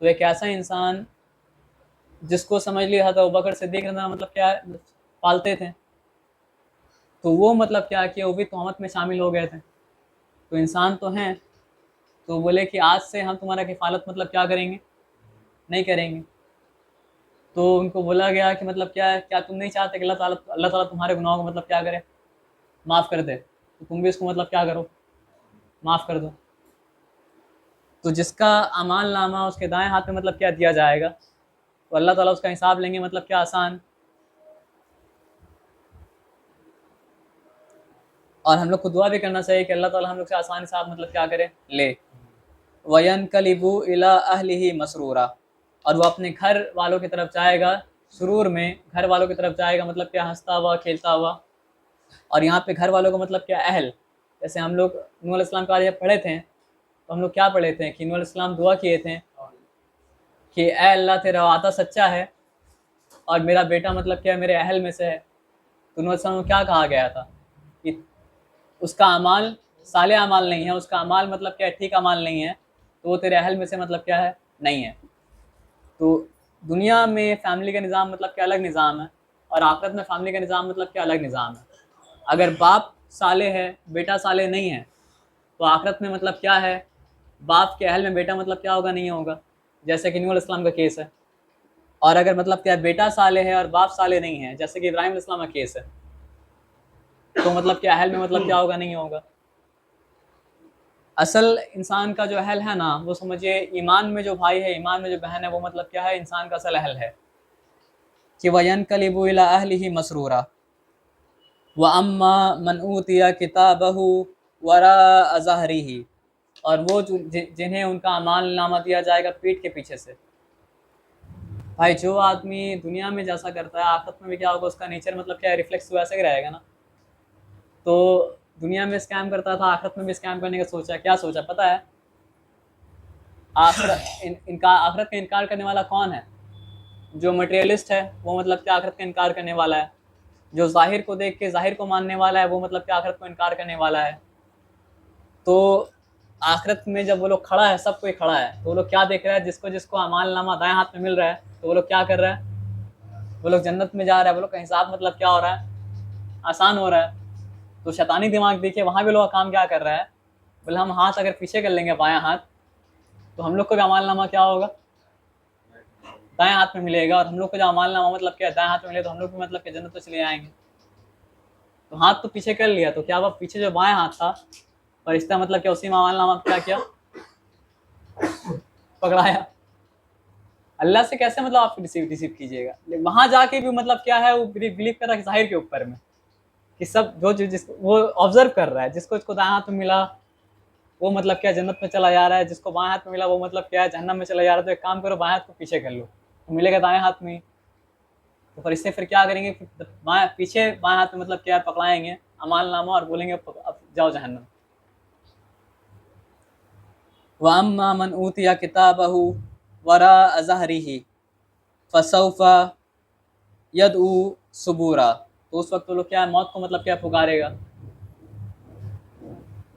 [SPEAKER 1] तो एक ऐसा इंसान जिसको समझ लिया था अबू बकर सिद्दीक मतलब क्या पालते थे, तो वो मतलब क्या किया, वो भी तोहमत में शामिल हो गए थे। तो इंसान तो हैं, तो बोले कि आज से हम तुम्हारा किफ़ालत मतलब क्या करेंगे, नहीं करेंगे। तो उनको बोला गया कि मतलब क्या तुम नहीं चाहते कि अल्लाह ताला तुम्हारे गुनाहों को मतलब क्या करे, माफ़ कर दे, तो तुम भी इसको मतलब क्या करो, माफ़ कर दो। तो जिसका अमाल नामा उसके दाएं हाथ में मतलब क्या दिया जाएगा, तो अल्लाह ताला उसका हिसाब लेंगे मतलब क्या आसान। और हम लोग को दुआ भी करना चाहिए कि अल्लाह ताला हम लोग से आसान हिसाब मतलब क्या करे ले। वयनकलिबु इला अहलिही मसरूरा, और वो अपने घर वालों की तरफ जाएगा सुरूर में, घर वालों की तरफ जाएगा मतलब क्या हंसता हुआ खेलता हुआ। और यहाँ पे घर वालों को मतलब क्या अहल, जैसे हम लोग नूह अलैहिस्सलाम का जब पढ़े थे तो हम लोग क्या पढ़े थे कि नूह अलैहिस्सलाम दुआ किए थे कि ए अल्लाह तेरा वादा सच्चा है और मेरा बेटा मतलब क्या मेरे अहल में से है। तो नूह अलैहिस्सलाम को क्या कहा गया था कि उसका अमाल साले अमाल नहीं है, उसका अमाल मतलब क्या ठीक अमाल नहीं है, तो वो तेरे अहल में से मतलब क्या है नहीं है। तो दुनिया में फैमिली का निज़ाम मतलब क्या अलग निज़ाम है और आखिरत में फैमिली का निज़ाम मतलब क्या अलग निज़ाम है। अगर बाप साले है बेटा साले नहीं है, तो आखिरत में मतलब क्या है बाप के अहल में बेटा मतलब क्या होगा, नहीं होगा, जैसे कि नूह अलैहिस्सलाम का केस है। और अगर मतलब क्या बेटा साले है और बाप साले नहीं है, जैसे कि इब्राहिम अलैहिस्सलाम का केस है, तो मतलब क्या अहल में मतलब क्या होगा, नहीं होगा। असल इंसान का जो अहल है ना, वो समझिए ईमान में जो भाई है, ईमान में जो बहन है, वो मतलब क्या है इंसान का असल अहल है कि वयनकलिबु इला अहलिही मसरूरा व अम्मा मन ऊतिया किताबहु वरा ज़हरिही, और वो जिन्हें उनका अमाल नामा दिया जाएगा पीठ के पीछे से। भाई जो आदमी दुनिया में जैसा करता है आखिरत में भी क्या होगा, उसका नेचर मतलब क्या है रिफ्लेक्स वैसे ही रहेगा ना। तो दुनिया में स्कैम करता था, आखिरत में भी स्कैम करने का सोचा, क्या सोचा पता है, आखिरत का इनकार करने वाला कौन है, जो मटेरियलिस्ट है वो मतलब क्या आखिरत का इनकार करने वाला है, जो जाहिर को देख के जाहिर को मानने वाला है वो मतलब क्या आखिरत को इनकार करने वाला है। तो आखिरत में जब वो लोग खड़ा है, सब कोई खड़ा है, तो वो लोग क्या देख रहा है, जिसको जिसको अमाल नामा दाएं हाथ में मिल रहा है, तो वो लोग क्या कर रहा है, वो लोग जन्नत में जा रहा है, वो लोग का हिसाब मतलब क्या हो रहा है, आसान हो रहा है। तो शैतानी दिमाग देखिए वहाँ भी लोग काम क्या कर रहा है, बोले हम हाथ अगर पीछे कर लेंगे बायां हाथ, तो हम लोग को भी अमाल नामा क्या होगा, दाएं हाथ में मिलेगा। और हम लोग को जो अमाल नामा मतलब क्या दाएं हाथ में मिले, तो हम लोग भी मतलब क्या जन्नत तो चले आएंगे। तो हाथ तो पीछे कर लिया, तो क्या हुआ, पीछे जो बायां हाथ था फरिश्ता मतलब क्या उसी में अमाल नामा क्या किया, पकड़ाया। अल्लाह से कैसे मतलब आप रिसीव कीजिएगा, वहां जाके भी मतलब क्या है, वो बिलीव कर रहा है जाहिर के ऊपर में कि सब जो जिसको वो ऑब्जर्व कर रहा है, जिसको इसको दाएं हाथ में मिला वो मतलब क्या जन्नत में चला जा रहा है, जिसको बाएं हाथ में मिला वो मतलब क्या है जहन्नम में चला जा रहा है। तो एक काम करो, बाएं हाथ को पीछे कर लो, तो मिलेगा दाएं हाथ में। तो फरिश्ते फिर क्या करेंगे, बाएं पीछे बाएं हाथ में मतलब क्या पकड़ाएंगे अमाल नामा और बोलेंगे अब जाओ जहन्नम। व अम्मा मन ऊतिया किताबहु वरा ज़हरिही फसौफा यदऊ सुबूरा, तो उस वक्त वो लोग क्या है मौत को मतलब क्या पुकारेगा,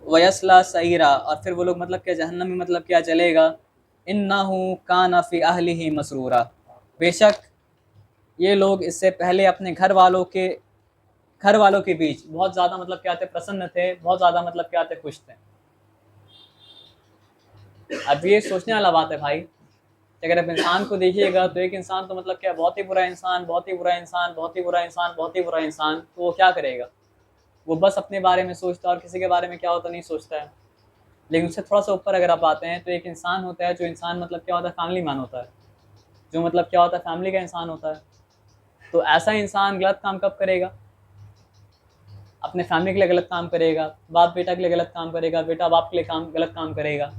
[SPEAKER 1] वयसला सईरा, और फिर वो लोग मतलब क्या जहन्नम में मतलब क्या जलेगा। इन्नहु काना फी अहलिही मसरूरा, बेशक ये लोग इससे पहले अपने घर वालों के घर वालों के बीच बहुत ज़्यादा मतलब क्या थे, प्रसन्न थे, बहुत ज़्यादा मतलब क्या थे, खुश थे। अब ये सोचने वाला बात है भाई, अगर आप इंसान को देखिएगा तो एक इंसान तो मतलब क्या, बहुत ही बुरा इंसान, बहुत ही बुरा इंसान, बहुत ही बुरा इंसान, बहुत ही बुरा इंसान, तो वो क्या करेगा? वो बस अपने बारे में सोचता है और किसी के बारे में क्या होता नहीं सोचता है। लेकिन उससे थोड़ा सा ऊपर अगर आप आते हैं तो एक इंसान होता है, जो इंसान मतलब क्या होता है, फैमिली मैन होता है, जो मतलब क्या होता है, फैमिली का इंसान होता है। तो ऐसा इंसान गलत काम कब करेगा? अपने फैमिली के लिए गलत काम करेगा, बाप बेटा के लिए गलत काम करेगा, बेटा बाप के लिए गलत काम करेगा,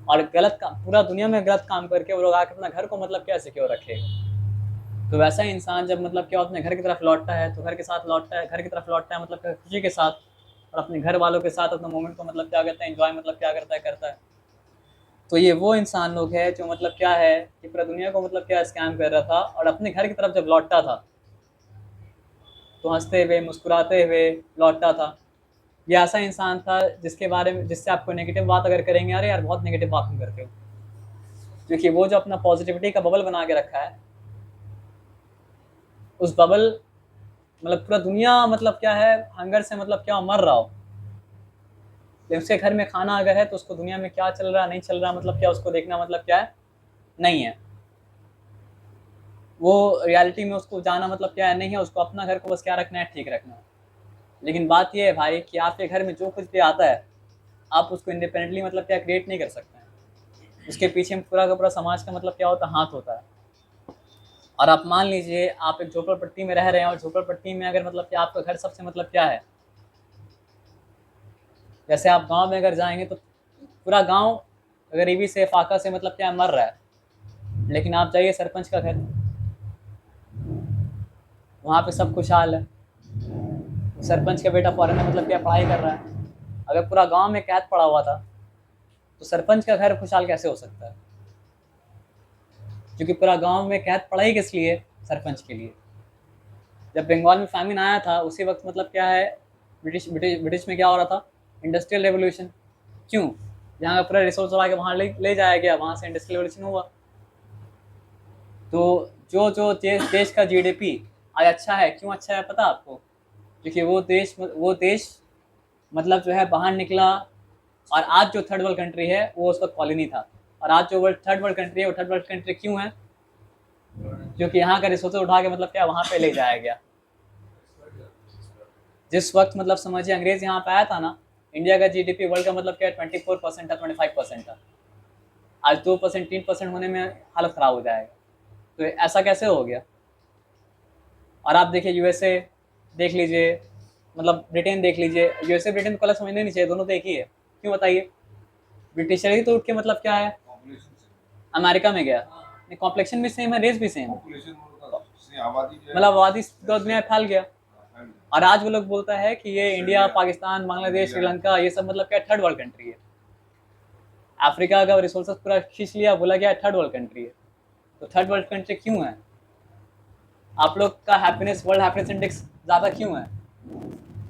[SPEAKER 1] और गलत काम पूरा दुनिया में गलत काम करके वो लोग आकर अपना घर को मतलब क्या सिक्योर रखेगा। तो वैसा इंसान जब मतलब क्या अपने घर की तरफ लौटता है तो घर के साथ लौटता है, घर की तरफ लौटता है मतलब खुशी के साथ, और अपने घर वालों के साथ अपना मोमेंट को मतलब क्या कहते हैं, एंजॉय मतलब क्या करता है, करता है। तो ये वो इंसान लोग है जो मतलब क्या है कि पूरा दुनिया को मतलब क्या स्कैम कर रहा था, और अपने घर की तरफ जब लौटता था तो हंसते हुए मुस्कुराते हुए लौटता था। ये ऐसा इंसान था जिसके बारे में, जिससे आपको नेगेटिव बात अगर करेंगे, अरे यार बहुत नेगेटिव बात नहीं करते हो, क्योंकि वो जो अपना पॉजिटिविटी का बबल बना के रखा है, उस बबल मतलब पूरा दुनिया मतलब क्या है, हंगर से मतलब क्या मर रहा हो, लेकिन उसके घर में खाना अगर है तो उसको दुनिया में क्या चल रहा नहीं चल रहा मतलब क्या, उसको देखना मतलब क्या है, नहीं है। वो रियलिटी में उसको जाना मतलब क्या है, नहीं है। उसको अपना घर को बस क्या रखना है, ठीक रखना है। लेकिन बात ये है भाई कि आपके घर में जो कुछ भी आता है, आप उसको इंडिपेंडेंटली मतलब क्या क्रिएट नहीं कर सकते हैं। उसके पीछे पूरा का पूरा समाज का मतलब क्या होता है, हाथ होता है। और आप मान लीजिए आप एक झोपड़पट्टी में रह रहे हैं, और झोपड़पट्टी में अगर मतलब क्या आपका घर सबसे मतलब क्या है, जैसे आप गांव में अगर जाएंगे तो पूरा गांव गरीबी से फाका से मतलब क्या मर रहा है, लेकिन आप जाइए सरपंच का घर, वहाँ पे सब खुशहाल है। सरपंच का बेटा फॉरेन में मतलब क्या पढ़ाई कर रहा है। अगर पूरा गांव में कैद पड़ा हुआ था तो सरपंच का घर खुशहाल कैसे हो सकता है? क्योंकि पूरा गांव में कैद पड़ा ही किस लिए, सरपंच के लिए। जब बंगाल में फैमिन आया था उसी वक्त मतलब क्या है, ब्रिटिश में क्या हो रहा था, इंडस्ट्रियल रेवोल्यूशन। क्यों? जहाँ का पूरा रिसोर्स उड़ा के वहाँ ले जाया गया, वहाँ से इंडस्ट्रियल रेवोल्यूशन हुआ। तो जो जो देश का जीडीपी आज अच्छा है, क्यों अच्छा है पता आपको? क्योंकि वो देश मतलब जो है बाहर निकला, और आज जो थर्ड वर्ल्ड कंट्री है वो उसका कॉलोनी था। और आज जो थर्ड वर्ल्ड कंट्री है वो थर्ड वर्ल्ड कंट्री क्यों है? क्योंकि यहाँ का रिसोर्स उठा के मतलब क्या वहाँ पे ले जाया गया। जिस वक्त मतलब समझिए अंग्रेज यहाँ पे आया था ना, इंडिया का जीडीपी वर्ल्ड का मतलब क्या 24% था, 25% था। आज 2% 3% होने में हालत ख़राब हो जाएगा। तो ऐसा कैसे हो गया? और आप देखिए यूएसए देख लीजिए, मतलब ब्रिटेन देख लीजिए। यूएसए ब्रिटेन को अलग समझने नहीं चाहिए, दोनों तो एक ही है। क्यों बताइए? ब्रिटिशर ही तो उठ के मतलब क्या है अमेरिका में गया। कॉम्प्लेक्शन भी सेम है, रेस भी सेम है, मतलब आबादी दुनिया में फैल गया। और आज वो लोग बोलता है कि ये इंडिया, पाकिस्तान, बांग्लादेश, श्रीलंका, ये सब मतलब क्या थर्ड वर्ल्ड कंट्री है। अफ्रीका का रिसोर्सेस पूरा खींच लिया, बोला गया थर्ड वर्ल्ड कंट्री है। तो थर्ड वर्ल्ड कंट्री क्यों है? आप लोग का हैप्पीनेस, वर्ल्ड हैप्पीनेस इंडेक्स ज़्यादा क्यों है?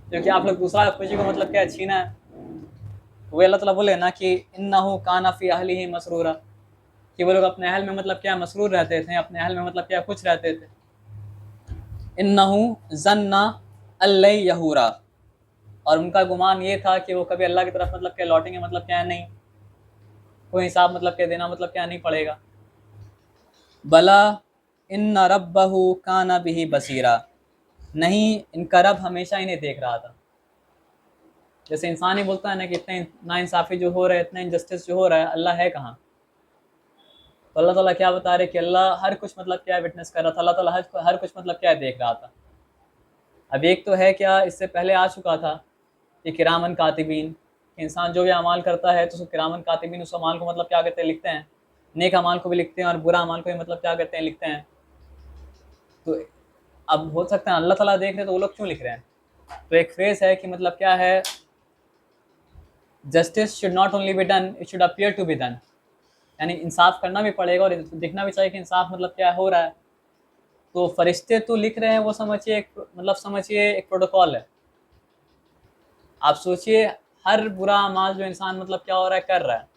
[SPEAKER 1] क्योंकि आप लोग दूसरा खुशी को मतलब क्या छीना है। वो अल्लाह ताला बोले ना कि इन्नहु काना फी अहलिही मसरूरा, कि वो लोग अपने अहल में मतलब क्या मसरूर रहते थे, अपने अहल में मतलब क्या खुश रहते थे। इन्नहु जन्ना अल्लै यहूरा, और उनका गुमान ये था कि वो कभी अल्लाह की तरफ मतलब क्या लौटेंगे, मतलब क्या नहीं, कोई हिसाब मतलब क्या देना मतलब क्या नहीं पड़ेगा। बला इन्ना रब्बहु काना बिही बसीरा, नहीं इनका रब हमेशा इन्हें देख रहा था। जैसे इंसान ही बोलता है ना कि इतना नाइंसाफ़ी जो हो रहा है, इतना इनजस्टिस जो हो रहा है, अल्लाह है कहाँ? तो अल्लाह ताला क्या बता रहे कि अल्लाह हर कुछ मतलब क्या विटनेस कर रहा था, अल्लाह ताला हर कुछ मतलब क्या देख रहा था। अब एक तो है क्या, इससे पहले आ चुका था कि किरामन कातिबीन, इंसान जो भी अमाल करता है तो उसको किरामन कातिबीन उस अमाल को मतलब क्या करते हैं, लिखते हैं। नेक अमाल को भी लिखते हैं और बुरा अमाल को भी मतलब क्या करते हैं, लिखते हैं। तो अब हो सकता है अल्लाह ताला देख रहे तो वो लोग क्यों लिख रहे हैं? तो एक फ्रेज है कि मतलब क्या है, justice should not only be done, it should appear to be done. यानी इंसाफ करना भी पड़ेगा और दिखना भी चाहिए कि इंसाफ मतलब क्या हो रहा है। तो फरिश्ते तो लिख रहे हैं, वो समझिए मतलब समझिए एक प्रोटोकॉल है। आप सोचिए हर बुरा अमाल जो इंसान मतलब क्या हो रहा है, कर रहा है,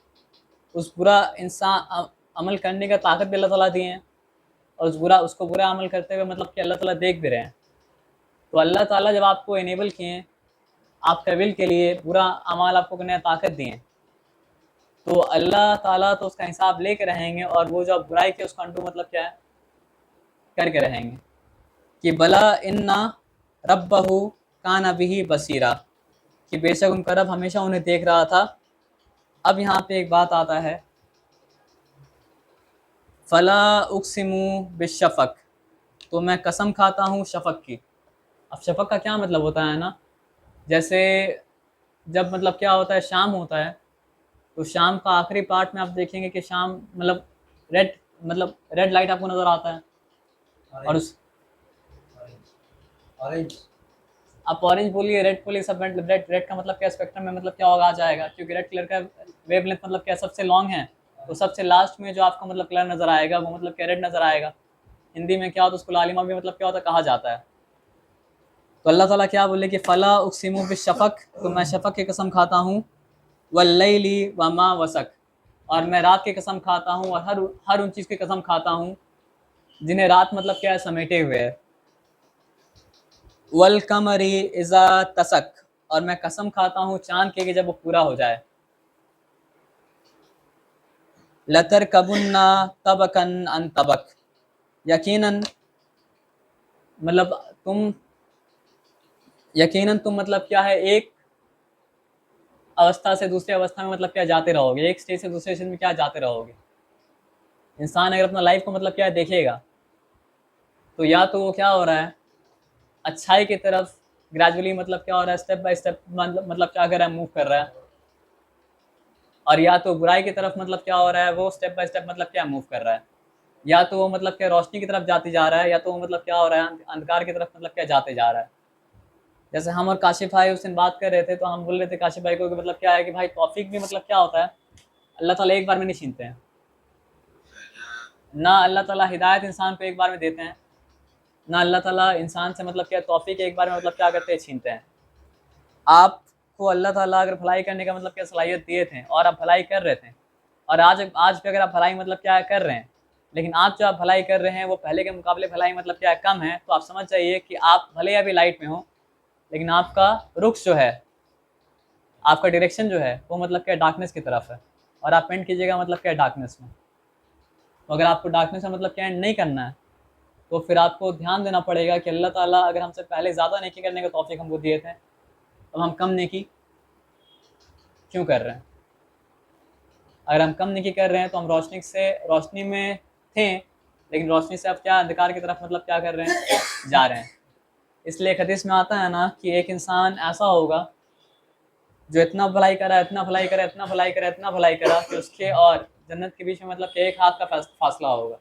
[SPEAKER 1] उस बुरा इंसान अमल करने का ताकत भी अल्लाह ताला दिए हैं, और उसको बुरा अमल करते हुए मतलब कि अल्लाह ताला देख भी रहे हैं। तो अल्लाह ताला जब आपको इनेबल किए, आपके विल के लिए पूरा अमाल आपको करने की ताकत दिए, तो अल्लाह ताला तो उसका हिसाब लेके रहेंगे, और वो जो बुराई की उसका अंटू मतलब क्या है, करके रहेंगे कि बला इन्ना रब्बहु काना बिही बसीरा, कि बेशक उनका रब हमेशा उन्हें देख रहा था। अब यहाँ पे एक बात आता है, फला उक्सिमु बिशफक, तो मैं कसम खाता हूँ शफक की। अब शफक का क्या मतलब होता है ना, जैसे जब मतलब क्या होता है, शाम होता है, तो शाम का आखिरी पार्ट में आप देखेंगे कि शाम मतलब रेड, मतलब रेड लाइट आपको नज़र आता है, और उस
[SPEAKER 2] ऑरेंज,
[SPEAKER 1] आप ऑरेंज बोलिए, रेड बोलिए, सब रेड रेड रेड का मतलब क्या स्पेक्ट्रम में मतलब क्या होगा, आ जाएगा, क्योंकि रेड कलर का वेवलेंथ मतलब क्या सबसे लॉन्ग है, तो सबसे लास्ट में जो आपका मतलब कलर नज़र आएगा वो मतलब क्या रेड नज़र आएगा। हिंदी में क्या होता है, उसको लालिमा भी मतलब क्या होता है, कहा जाता है। तो अल्लाह ताला क्या बोले कि फ़ला उक़सिमु बिशफ़क़, तो मैं शफ़क़ की कसम खाता हूँ, वल्लैलि वमा वसक़, और मैं रात की कसम खाता हूँ, और हर उन चीज़ की कसम खाता हूँ जिन्हें रात मतलब क्या है, समेटे हुए है। वल कमरी इज़ा तसक, और मैं कसम खाता हूँ चाँद के कि जब वो पूरा हो जाए। लतरकबुन्ना तबकन अन तबक, यकीनन मतलब तुम मतलब क्या है, एक अवस्था से दूसरी अवस्था में मतलब क्या जाते रहोगे, एक स्टेज से दूसरे स्टेज में क्या जाते रहोगे। इंसान अगर अपना लाइफ को मतलब क्या देखेगा, तो या तो वो क्या हो रहा है, अच्छाई की तरफ ग्रेजुअली मतलब क्या हो रहा है, स्टेप बाय स्टेप मतलब क्या कर रहा है, मूव कर रहा है, और या तो बुराई की तरफ मतलब क्या हो रहा है, वो स्टेप बाय स्टेप मतलब क्या मूव कर रहा है, या तो वो मतलब क्या रोशनी की तरफ जाती जा रहा है, या तो वो मतलब क्या हो रहा है, अंधकार की तरफ मतलब क्या जाते जा रहा है। जैसे हम और काशिफ भाई उस दिन बात कर रहे थे, तो हम बोल रहे थे काशिफ भाई को कि मतलब क्या है कि भाई तौफीक भी मतलब क्या होता है, अल्लाह ताला एक बार में नहीं छीनते हैं ना, अल्लाह ताला हिदायत इंसान को एक बार में देते हैं ना, अल्लाह ताला इंसान से मतलब क्या तौफीक एक बार में मतलब क्या करते हैं, छीनते हैं। आपको अल्लाह ताला अगर भलाई करने का मतलब क्या सलाहियत दिए थे, और आप भलाई कर रहे थे, और आज भी अगर आप भलाई मतलब क्या कर रहे हैं, लेकिन आज जो आप भलाई कर रहे हैं वो पहले के मुकाबले भलाई मतलब क्या कम है, तो आप समझ जाइए कि आप भले अभी लाइट में हो, लेकिन आपका रुख जो है, आपका डायरेक्शन जो है वो मतलब क्या डार्कनेस की तरफ है, और आप पेंट कीजिएगा मतलब क्या डार्कनेस में। तो अगर आपको डार्कनेस में मतलब क्या एंड नहीं करना है, तो फिर आपको ध्यान देना पड़ेगा कि अल्लाह ताला अगर हमसे पहले ज़्यादा नेकी करने का तौफीक हमको दिए थे, तो हम कम नेकी क्यों कर रहे हैं। अगर हम कम नेकी कर रहे हैं तो हम रोशनी में थे, लेकिन रोशनी से अब क्या अंधकार की तरफ मतलब क्या कर रहे हैं, जा रहे हैं। इसलिए एक हदीस में आता है ना कि एक इंसान ऐसा होगा जो इतना भलाई करा, इतना भलाई करा, इतना भलाई करा, इतना भलाई करा, कि उसके और जन्नत के बीच में मतलब एक हाथ का फासला होगा,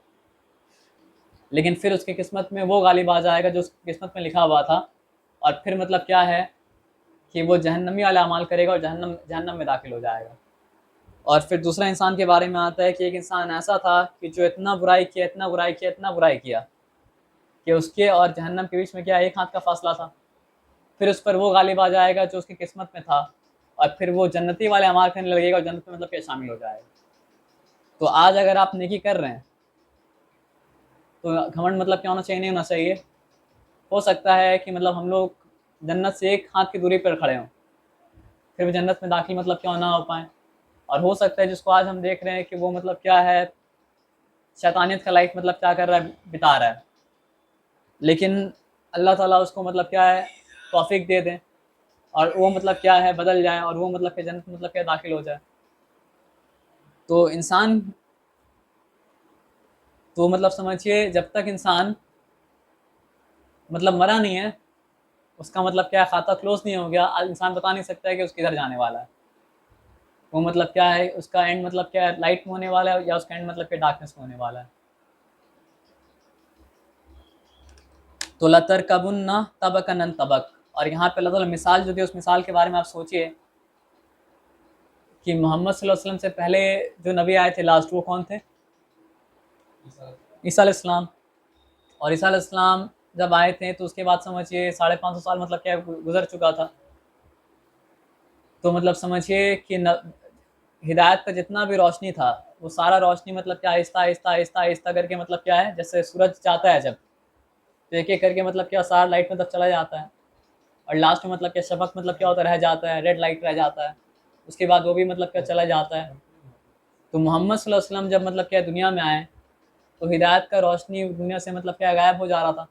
[SPEAKER 1] लेकिन फिर उसकी किस्मत में वो गालिब आ जाएगा जो उसकी किस्मत में लिखा हुआ था, और फिर मतलब क्या है कि वो जहन्नमी वाला अमाल करेगा, और जहन्नम जहन्नम में दाखिल हो जाएगा। और फिर दूसरा इंसान के बारे में आता है कि एक इंसान ऐसा था कि जो इतना बुराई किया, इतना बुराई किया, इतना बुराई किया, कि उसके और जहन्नम के बीच में क्या एक हाथ का फासला था। फिर उस पर वो गालिब आ जाएगा जो उसकी किस्मत में था, और फिर वो जन्नती वाले अमाल करने लगेगा, और जन्नत में मतलब क्या शामिल हो जाएगा। तो आज अगर आप नेकी कर रहे हैं, तो घमंड मतलब क्या होना चाहिए, नहीं होना चाहिए। हो सकता है कि मतलब हम लोग जन्नत से एक हाथ की दूरी पर खड़े हों, फिर भी जन्नत में दाखिल मतलब क्यों ना हो पाए। और हो सकता है जिसको आज हम देख रहे हैं कि वो मतलब क्या है, शैतानियत का लाइफ मतलब क्या कर रहा है, बिता रहा है, लेकिन अल्लाह ताला उसको मतलब क्या है तौफीक दे दें, और वो मतलब क्या है बदल जाए, और वो मतलब कि जन्नत मतलब क्या दाखिल हो जाए। तो इंसान, तो मतलब समझिए जब तक इंसान मतलब मरा नहीं है, उसका मतलब क्या खाता क्लोज नहीं हो गया, इंसान बता नहीं सकता है कि उसके घर जाने वाला है। वो मतलब क्या है, उसका एंड मतलब क्या है, लाइट में होने वाला है, या उसका एंड मतलब क्या डार्कनेस में होने वाला है। तो लतर कबुन ना तबकन तबक, और यहाँ पे अल्लाह ताला मिसाल जो दी, उस मिसाल के बारे में आप सोचिए कि मोहम्मद सल्लल्लाहु अलैहि वसल्लम से पहले जो नबी आए थे लास्ट, वो कौन थे, ईसा अलैहिस्सलाम। और ईसा अलैहिस्सलाम जब आए थे, तो उसके बाद समझिए 550 साल मतलब क्या गुजर चुका था। तो मतलब समझिए कि हिदायत का जितना भी रोशनी था, वो सारा रोशनी मतलब क्या आहिस्ता आहिस्ता आहिस्ता आहिस्ता करके मतलब क्या है, जैसे सूरज जाता है जब, तो एक एक करके मतलब क्या सारा लाइट मतलब चला जाता है, और लास्ट में मतलब क्या शफक मतलब क्या होता है, रह जाता है, रेड लाइट रह जाता है, उसके बाद वो भी मतलब क्या चला जाता है। तो मोहम्मद सल्लल्लाहु अलैहि वसल्लम जब मतलब क्या दुनिया में आए तो हिदायत का रोशनी दुनिया से मतलब क्या गायब हो जा रहा था।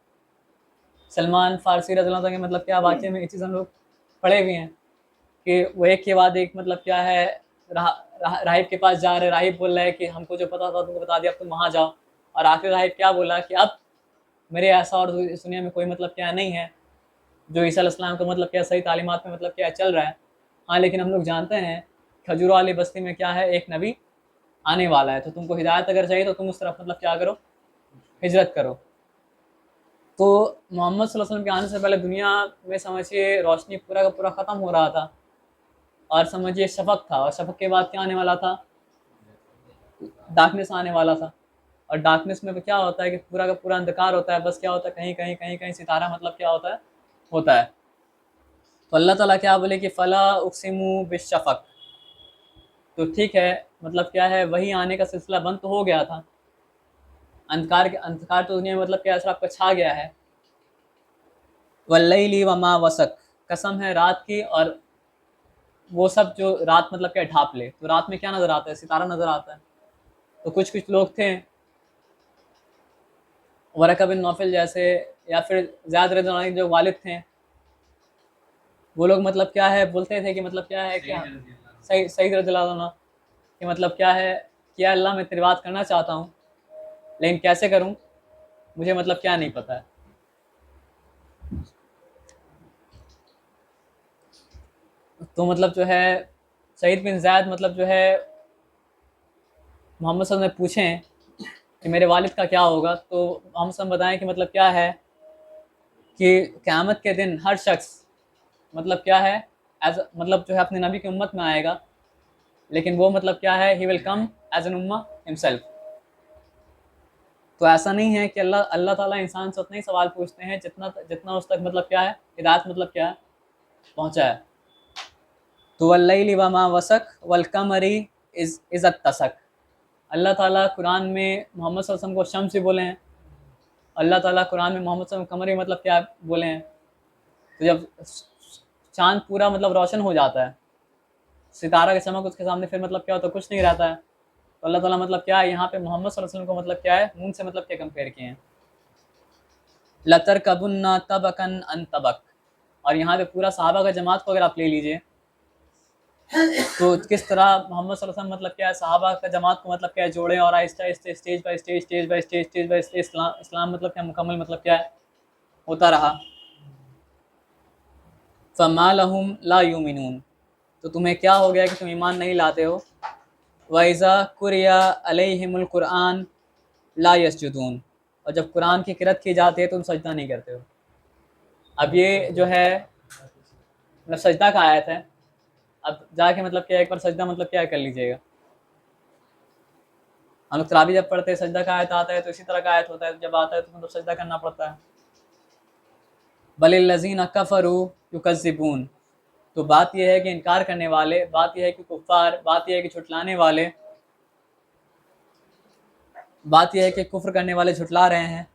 [SPEAKER 1] सलमान फारसी रज़ी अल्लाह के मतलब क्या वाक़े में ये चीज़ हम लोग पढ़े हुए हैं कि वो एक के बाद एक मतलब क्या है राहिब के पास जा रहे, राहिब बोल रहा है कि हमको जो पता था तुमको बता दिया, अब तुम वहाँ जाओ। और आखिर राहिब क्या बोला कि अब मेरे ऐसा और इस दुनिया में कोई मतलब क्या नहीं है जो ईसा अलैहिस्सलाम का मतलब क्या सही तालीमात में मतलब क्या चल रहा है। हाँ, लेकिन हम लोग जानते हैं खजूर वाली बस्ती में क्या है, एक नबी आने वाला है, तो तुमको हिदायत अगर चाहिए तो तुम उस तरफ मतलब क्या करो, हिजरत करो। तो मोहम्मद सल्लल्लाहु अलैहि वसल्लम के आने से पहले दुनिया में समझिए रोशनी पूरा का पूरा ख़त्म हो रहा था, और समझिए शफक था, और शफक के बाद क्या आने वाला था, डार्कनेस आने वाला था। और डार्कनेस में क्या होता है कि पूरा का पूरा अंधकार होता है, बस क्या होता है कहीं कहीं कहीं कहीं सितारा मतलब क्या होता है। तो अल्लाह ताला क्या बोले कि फ़ला उक़सिमु बिश्शफ़क़, तो ठीक है, मतलब क्या है, वही आने का सिलसिला बंद तो हो गया था, अंधकार तो दुनिया में मतलब क्या असर आपका छा गया है। वल्लैलि वमा वसक, कसम है रात की और वो सब जो रात मतलब क्या ढाँप ले। तो रात में क्या नज़र आता है, सितारा नज़र आता है। तो कुछ कुछ लोग थे, वरक़ा बिन नौफ़ल जैसे, या फिर ज़ियाद रज़ियल्लाहु अन्हु जो वालिद थे, वो लोग मतलब क्या है बोलते थे कि मतलब क्या है, क्या सईद रज़ियल्लाहु अन्हु कि मतलब क्या है कि या अल्लाह मैं तेरी बात करना चाहता हूँ, लेकिन कैसे करूँ मुझे मतलब क्या नहीं पता है। तो मतलब जो है सईद बिन ज़ैद मतलब जो है मोहम्मद सल्लल्लाहु अलैहि वसल्लम पूछें कि मेरे वालिद का क्या होगा, तो मोहम्मद सल्लल्लाहु अलैहि वसल्लम बताएं कि मतलब क्या है कि क़यामत के दिन हर शख्स मतलब क्या है एज मतलब जो है अपने नबी की उम्मत में आएगा, लेकिन वो मतलब क्या है he will come as an उम्मा हिमसेल्फ। तो ऐसा नहीं है कि अल्लाह अल्लाह ताला इंसान से उतना ही सवाल पूछते हैं जितना जितना उस तक मतलब क्या है हिदायत मतलब क्या है पहुँचा है। तो वल्लैलि वमा वसक वल कमरी इज़ अत्तसक, अल्लाह ताला कुरान में मोहम्मद सल्लल्लाहु अलैहि वसल्लम को शम्स भी बोले हैं, अल्लाह ताला कुरान में मोहम्मद सल्लल्लाहु अलैहि वसल्लम कमरी मतलब क्या बोले हैं। तो जब चाँद पूरा मतलब रोशन हो जाता है, सितारा की चमक उसके सामने फिर मतलब क्या होता है, कुछ नहीं रहता है। तो अल्लाह ताला मतलब क्या है यहाँ पे मोहम्मद सल्लल्लाहु अलैहि वसल्लम को मतलब क्या है मून से मतलब क्या कंपेयर किए हैं। लतरकबुन्ना तबकन अन तबक, और यहाँ पे पूरा सहाबा का जमात को अगर आप ले लीजिए तो किस तरह मोहम्मद सल्लल्लाहु अलैहि वसल्लम मतलब क्या है सहाबा का जमात को मतलब क्या है जोड़े, और आहिस्ता आहिस्ता stage by stage stage by stage stage by stage इस्लाम मतलब क्या मुकम्मल मतलब क्या है होता रहा। फमा लहुम ला युमिनून, तो तुम्हें क्या हो गया कि तुम ईमान नहीं लाते हो। वइज़ा कुरिया अलैहिमुल कुरआन ला यस्जुदून, और जब कुरान की किरत की जाती है तुम सजदा नहीं करते हो। अब ये जो है मतलब सजदा का आयत है, अब जाके मतलब क्या एक बार सजदा मतलब क्या कर लीजिएगा। हम लोग तरावी जब पढ़ते हैं सजदा का आयत आता है तो इसी तरह का आयत होता है, जब आता है तो मतलब सजदा करना पड़ता है। बलिल्लज़ीना कफ़रू युकज़्ज़िबून, तो बात यह है कि इनकार करने वाले, बात यह है कि कुफ़ार, बात यह है कि झुटलाने वाले, बात यह है कि कुफ्र करने वाले झुटला रहे हैं।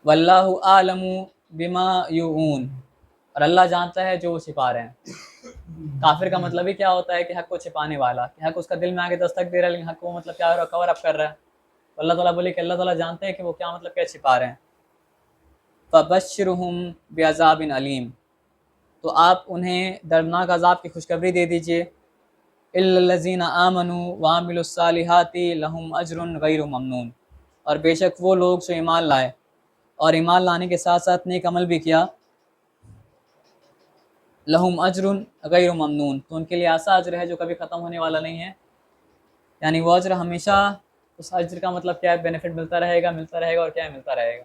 [SPEAKER 1] वल्लाहु आलमु बिमा यूऊन, और अल्लाह जानता है जो वो छिपा रहे हैं। काफिर का मतलब ही क्या होता है कि हक को छिपाने वाला, कि हक उसका दिल में आके दस्तक दे रहा है लेकिन हक को मतलब क्या कवर अप कर रहा है। तो अल्लाह ताला बोले कि अल्लाह ताला जानते हैं कि वो क्या मतलब क्या छिपा रहे हैं। फबश्शिरहुम बिअज़ाबिन अलीम, तो आप उन्हें दर्दनाक अजाब की खुशखबरी दे दीजिए। इल्लल्लज़ीना आमनू व अमिलुस्सालिहाति लहुम अज्रुन गैरु ममनून, और बेशक वो लोग जो ईमान लाए और ईमान लाने के साथ साथ नेक अमल भी किया, लहुम अज्रुन गैरु ममनून, तो उनके लिए ऐसा अज्र है जो कभी ख़त्म होने वाला नहीं है। यानी वो अज्र हमेशा उस अज्र का मतलब क्या है बेनिफिट मिलता रहेगा मिलता रहेगा और क्या है मिलता रहेगा।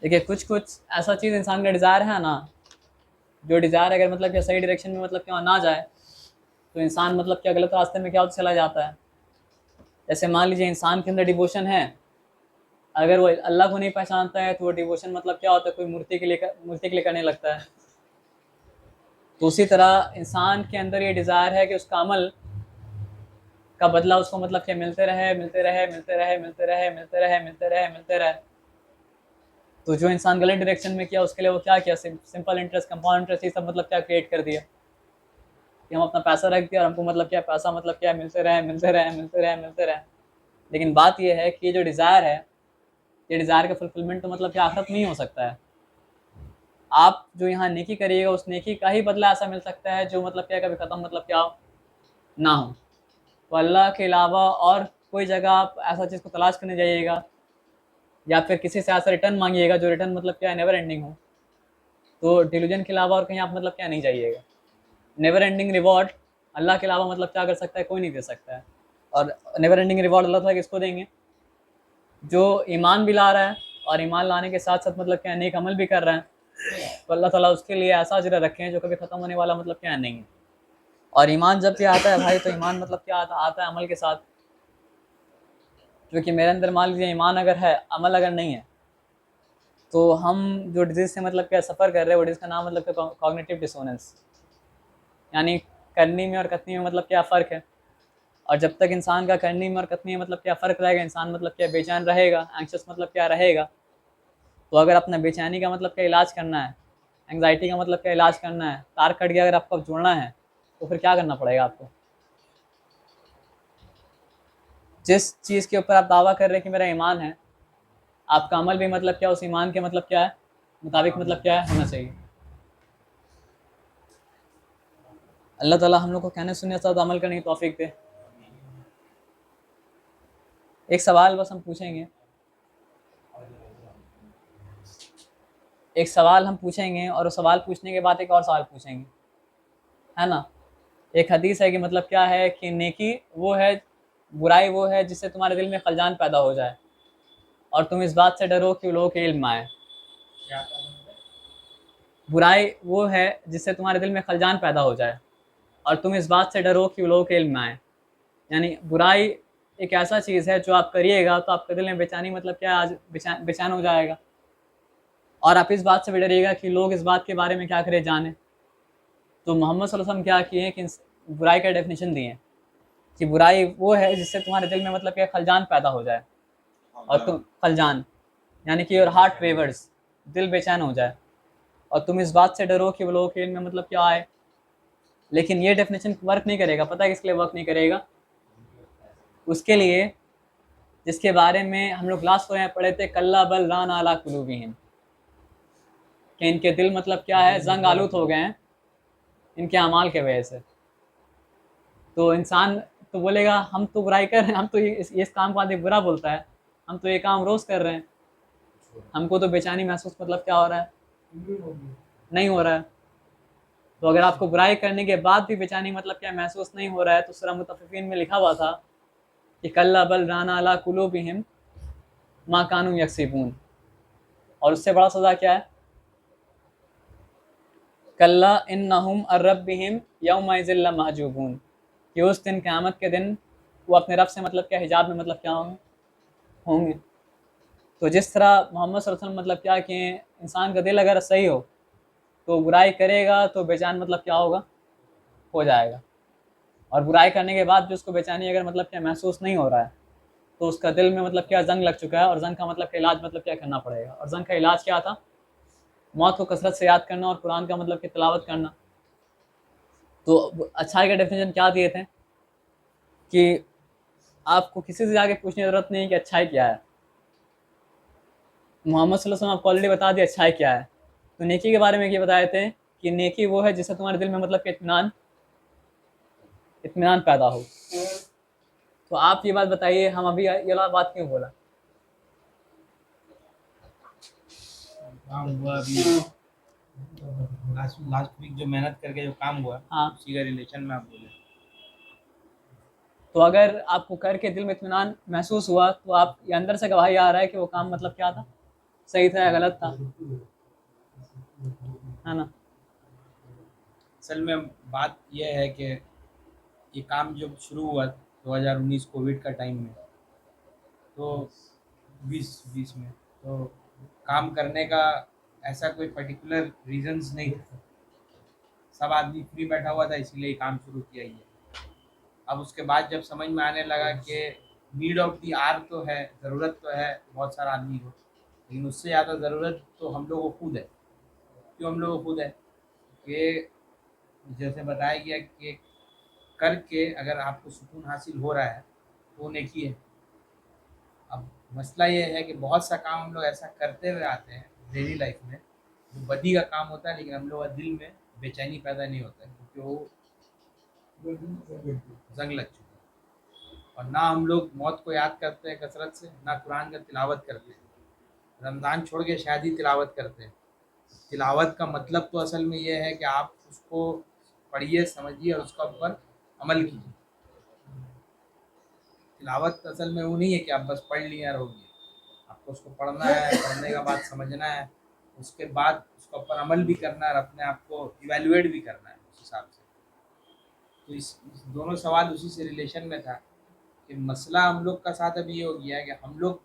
[SPEAKER 1] देखिए कुछ कुछ ऐसा चीज़ इंसान का डिज़ायर है ना, जो डिज़ायर अगर मतलब क्या सही डायरेक्शन में मतलब क्या ना जाए तो इंसान मतलब क्या गलत रास्ते में क्या चला जाता है। जैसे मान लीजिए इंसान के अंदर डिवोशन है, अगर वो अल्लाह को नहीं पहचानता है तो वो डिवोशन मतलब क्या होता है कोई मूर्ति के लिए करने लगता है। तो उसी तरह इंसान के अंदर ये डिज़ायर है कि उसका अमल का बदला उसको मतलब क्या मिलते रहे मिलते रहे मिलते रहे मिलते रहे मिलते रहे मिलते रहे मिलते रहे। तो जो इंसान गलत डायरेक्शन में किया उसके लिए वो क्या किया, सिंपल इंटरेस्ट, कंपाउंड इंटरेस्ट, ये सब मतलब क्या क्रिएट कर दिया कि हम अपना पैसा रख दिया और हमको मतलब क्या पैसा मतलब क्या मिलते रहे मिलते रहे मिलते रहे मिलते रहे। लेकिन बात ये है कि ये जो डिज़ायर है, ये डिज़ायर का फुलफिलमेंट तो मतलब क्या आखिरत में ही हो सकता है। आप जो यहाँ नेकी करिएगा उस नेकी का ही बदला ऐसा मिल सकता है जो मतलब क्या कभी ख़त्म मतलब क्या ना हो। तो अल्लाह के अलावा और कोई जगह आप ऐसा चीज़ को तलाश करने जाइएगा या फिर किसी से ऐसा रिटर्न मांगिएगा जो रिटर्न मतलब क्या नेवर एंडिंग हो, तो डिल्यूजन के अलावा और कहीं आप मतलब क्या नहीं जाइएगा। नेवर एंडिंग रिवॉर्ड अल्लाह के अलावा मतलब क्या कर सकता है, कोई नहीं दे सकता है। और नेवर एंडिंग रिवॉर्ड अल्लाह ताला किसको देंगे, जो ईमान भी ला रहा है और ईमान लाने के साथ साथ मतलब क्या नेक अमल भी कर रहा है, तो अल्लाह ताला उसके लिए ऐसा अजर रखे हैं जो कभी ख़त्म होने वाला मतलब क्या नहीं है। और ईमान जब भी आता है भाई, तो ईमान मतलब क्या आता है अमल के साथ। क्योंकि मेरे अंदर मान लीजिए ईमान अगर है, अमल अगर नहीं है, तो हम जो डिजीज़ से मतलब क्या सफ़र कर रहे हैं वो डिजीज़ का नाम मतलब क्या कॉग्निटिव डिसोनेंस, यानी करनी में और कथनी में मतलब क्या फ़र्क है। और जब तक इंसान का करनी में और कथनी में मतलब क्या फ़र्क रहेगा, इंसान मतलब क्या बेचैन रहेगा, एंक्शस मतलब क्या रहेगा। तो अगर अपना बेचैनी का मतलब क्या इलाज करना है, एंग्जाइटी का मतलब क्या इलाज करना है, तार कट गया अगर आपको जोड़ना है, तो फिर क्या करना पड़ेगा आपको। जिस चीज़ के ऊपर आप दावा कर रहे हैं कि मेरा ईमान है, आपका अमल भी मतलब क्या उस ईमान के मतलब क्या है मुताबिक मतलब क्या है होना चाहिए। अल्लाह ताला हम लोग को कहने सुनने साथ अमल करने की तौफीक दे। एक सवाल बस हम पूछेंगे, एक सवाल हम पूछेंगे और उस सवाल पूछने के बाद एक और सवाल पूछेंगे, है ना। एक हदीस है कि मतलब क्या है कि नेकी वो है, बुराई वो है जिससे तुम्हारे दिल में खलजान पैदा हो जाए और तुम इस बात से डरो कि लोगों के इल्म में आए। बुराई वो है जिससे तुम्हारे दिल में खलजान पैदा हो जाए और तुम इस बात से डरो कि लोगों के इल्म में आए। यानी बुराई एक ऐसा चीज़ है जो आप करिएगा तो आपके दिल में बेचैनी मतलब क्या आज बेचैन हो जाएगा और आप इस बात से भी डरिएगा कि लोग इस बात के बारे में क्या करें जाने। तो मोहम्मद सल्लल्लाहु अलैहि वसल्लम क्या किए कि बुराई का डेफिनेशन दिए कि बुराई वो है जिससे तुम्हारे दिल में मतलब क्या खलजान पैदा हो जाए और तुम खलजान यानी कि योर हार्ट वेवर्स, दिल बेचैन हो जाए और तुम इस बात से डरो कि वो लोगों के इल्म में मतलब क्या आए। लेकिन ये डेफिनेशन वर्क नहीं करेगा, पता है किसके लिए वर्क नहीं करेगा, उसके लिए जिसके बारे में हम लोग लास्ट में पढ़े थे, कल्ला बल रान अला कुलूबिहिम, कि इनके दिल मतलब क्या है जंग आलूद हो गए हैं इनके अमाल के वजह से। तो इंसान तो बोलेगा हम तो बुराई कर रहे हैं, हम तो इस काम को आदमी बुरा बोलता है, हम तो ये काम रोज़ कर रहे हैं, हमको तो बेचैनी महसूस मतलब क्या हो रहा है, नहीं हो रहा है। तो अगर आपको बुराई करने के बाद भी बेचैनी मतलब क्या महसूस नहीं हो रहा है, तो सूरह मुतफ़्फ़िफ़ीन में लिखा हुआ था कि कल्ला बल राना अला कुलूबिहिम मा कानू यक्सिबून, और उससे बड़ा सज़ा क्या है, कल्ला इन्नहुम अर रब्बिहिम यौमइज़िन लमहजूबून, कि उस दिन क़यामत के दिन वो अपने रब से मतलब क्या हिजाब में मतलब क्या होंगे। तो जिस तरह मोहम्मद सल्लल्लाहु अलैहि वसल्लम मतलब क्या कि इंसान का दिल अगर सही हो तो बुराई करेगा तो बेचैन मतलब क्या होगा, हो जाएगा। और बुराई करने के बाद भी उसको बेचैनी अगर मतलब क्या महसूस नहीं हो रहा है, तो उसका दिल में मतलब क्या जंग लग चुका है और जंग का मतलब का इलाज मतलब क्या करना पड़ेगा। और जंग का इलाज क्या था, मौत को कसरत से याद करना और कुरान का मतलब की तिलावत करना। तो अच्छाई का डेफिनेशन क्या दिए थे कि आपको किसी से जाके पूछने की ज़रूरत नहीं है कि अच्छाई क्या है, मोहम्मद सल्लल्लाहु अलैहि वसल्लम आपको ऑलरेडी बता दिया अच्छाई क्या है। तो नेकी के बारे में ये बताए थे कि नेकी वो है जिससे तुम्हारे दिल में मतलब कि इत्मीनान इत्मीनान पैदा हो। तो आप ये बात बताइए, हम अभी ये वाला बात क्यों बोला।
[SPEAKER 2] काम हुआ अभी लास्ट वीक जो मेहनत करके जो काम हुआ,
[SPEAKER 1] हाँ,
[SPEAKER 2] उसी का रिलेशन में आप बोले।
[SPEAKER 1] तो अगर आपको करके दिल में इत्मीनान महसूस हुआ तो आप ये अंदर से गवाही आ रहा है कि वो काम मतलब क्या था, सही था या गलत था, है ना।
[SPEAKER 2] असल में बात यह है कि ये काम जब शुरू हुआ 2019 कोविड का टाइम में, तो 2020 में, तो काम करने का ऐसा कोई पर्टिकुलर रीजंस नहीं था। सब आदमी फ्री बैठा हुआ था, इसीलिए काम शुरू किया ही है। अब उसके बाद जब समझ में आने लगा कि नीड ऑफ दी आर तो है, ज़रूरत तो है बहुत सारा आदमी को, लेकिन उससे ज़्यादा ज़रूरत तो हम लोगों को खुद है। क्यों हम लोगों को खुद है? कि जैसे बताया गया कि करके अगर आपको सुकून हासिल हो रहा है तो वो नेकी है। अब मसला ये है कि बहुत सा काम हम लोग ऐसा करते हुए आते हैं डेली लाइफ में, जो बदी का काम होता है, लेकिन हम लोग का दिल में बेचैनी पैदा नहीं होता है, क्योंकि वो जंग लग चुका है। और ना हम लोग मौत को याद करते हैं कसरत से, ना कुरान का तिलावत करते हैं। रमज़ान छोड़ के शायद ही तिलावत करते हैं। तिलावत का मतलब तो असल में ये है कि आप उसको पढ़िए, समझिए और उसका ऊपर अमल कीजिए। तिलावत असल में वो नहीं है कि आप बस पढ़ लिए और हो गया। आपको उसको पढ़ना है, पढ़ने के बाद समझना है, उसके बाद उसके ऊपर अमल भी करना है और अपने आप को इवैल्यूएट भी करना है उस हिसाब से। तो इस दोनों सवाल उसी से रिलेशन में था कि मसला हम लोग का साथ अभी ये हो गया है कि हम लोग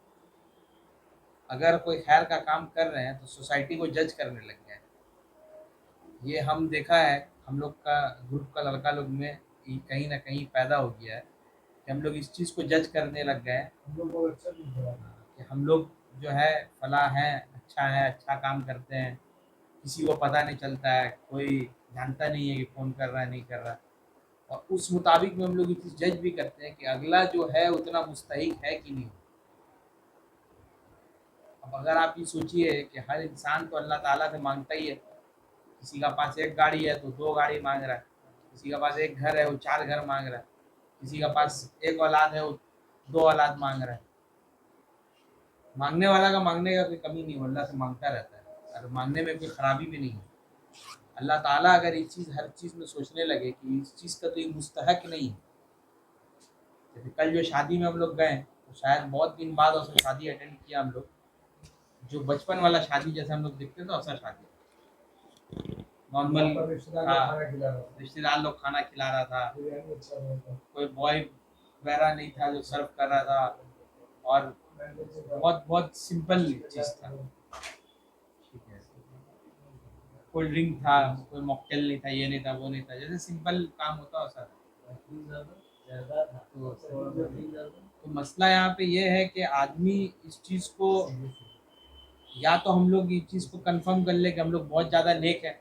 [SPEAKER 2] अगर कोई खैर का काम कर रहे हैं तो सोसाइटी को जज करने लग गए हैं। ये हम देखा है, हम लोग का ग्रुप का लड़का लोग में ये कहीं ना कहीं पैदा हो गया है कि हम लोग इस चीज़ को जज करने लग गए हैं कि हम लोग जो है फला है, अच्छा काम करते हैं, किसी को पता नहीं चलता है, कोई जानता नहीं है कि फ़ोन कर रहा है नहीं कर रहा है। और उस मुताबिक में हम लोग ये चीज़ जज भी करते हैं कि अगला जो है उतना मुस्तहिक है कि नहीं। अब अगर आप ये सोचिए कि हर इंसान तो अल्लाह ताला से मांगता ही है। किसी का पास एक गाड़ी है तो दो गाड़ी मांग रहा है, किसी का पास एक घर है वो चार घर मांग रहा है, किसी का पास एक औलाद है वो दो औलाद मांग रहा है। मांगने वाला का मांगने का कोई कमी नहीं, वो अल्लाह से मांगता रहता है और मांगने में कोई खराबी भी नहीं है। अल्लाह ताला अगर ये चीज़ हर चीज़ में सोचने लगे कि इस चीज़ का तो ये मुस्तहक नहीं है। जैसे कल जो शादी में हम लोग गए तो शायद बहुत दिन बाद उसमें शादी अटेंड किया हम लोग, जो बचपन वाला शादी जैसे हम लोग देखते थे वैसा शादी नॉर्मल। हाँ, रिश्तेदार लोग खाना खिला रहा था, कोई बॉय वगैरह नहीं था जो सर्व कर रहा था, और बहुत बहुत सिंपल चीज़ था। ठीक है, कोल्ड ड्रिंक था, कोई मॉकटेल नहीं था, ये नहीं था वो नहीं था, जैसे सिंपल काम होता वैसा था। तो मसला यहाँ पे ये है कि आदमी इस चीज़ को, या तो हम लोग इस चीज़ को कंफर्म कर ले कि हम लोग बहुत ज़्यादा नेक है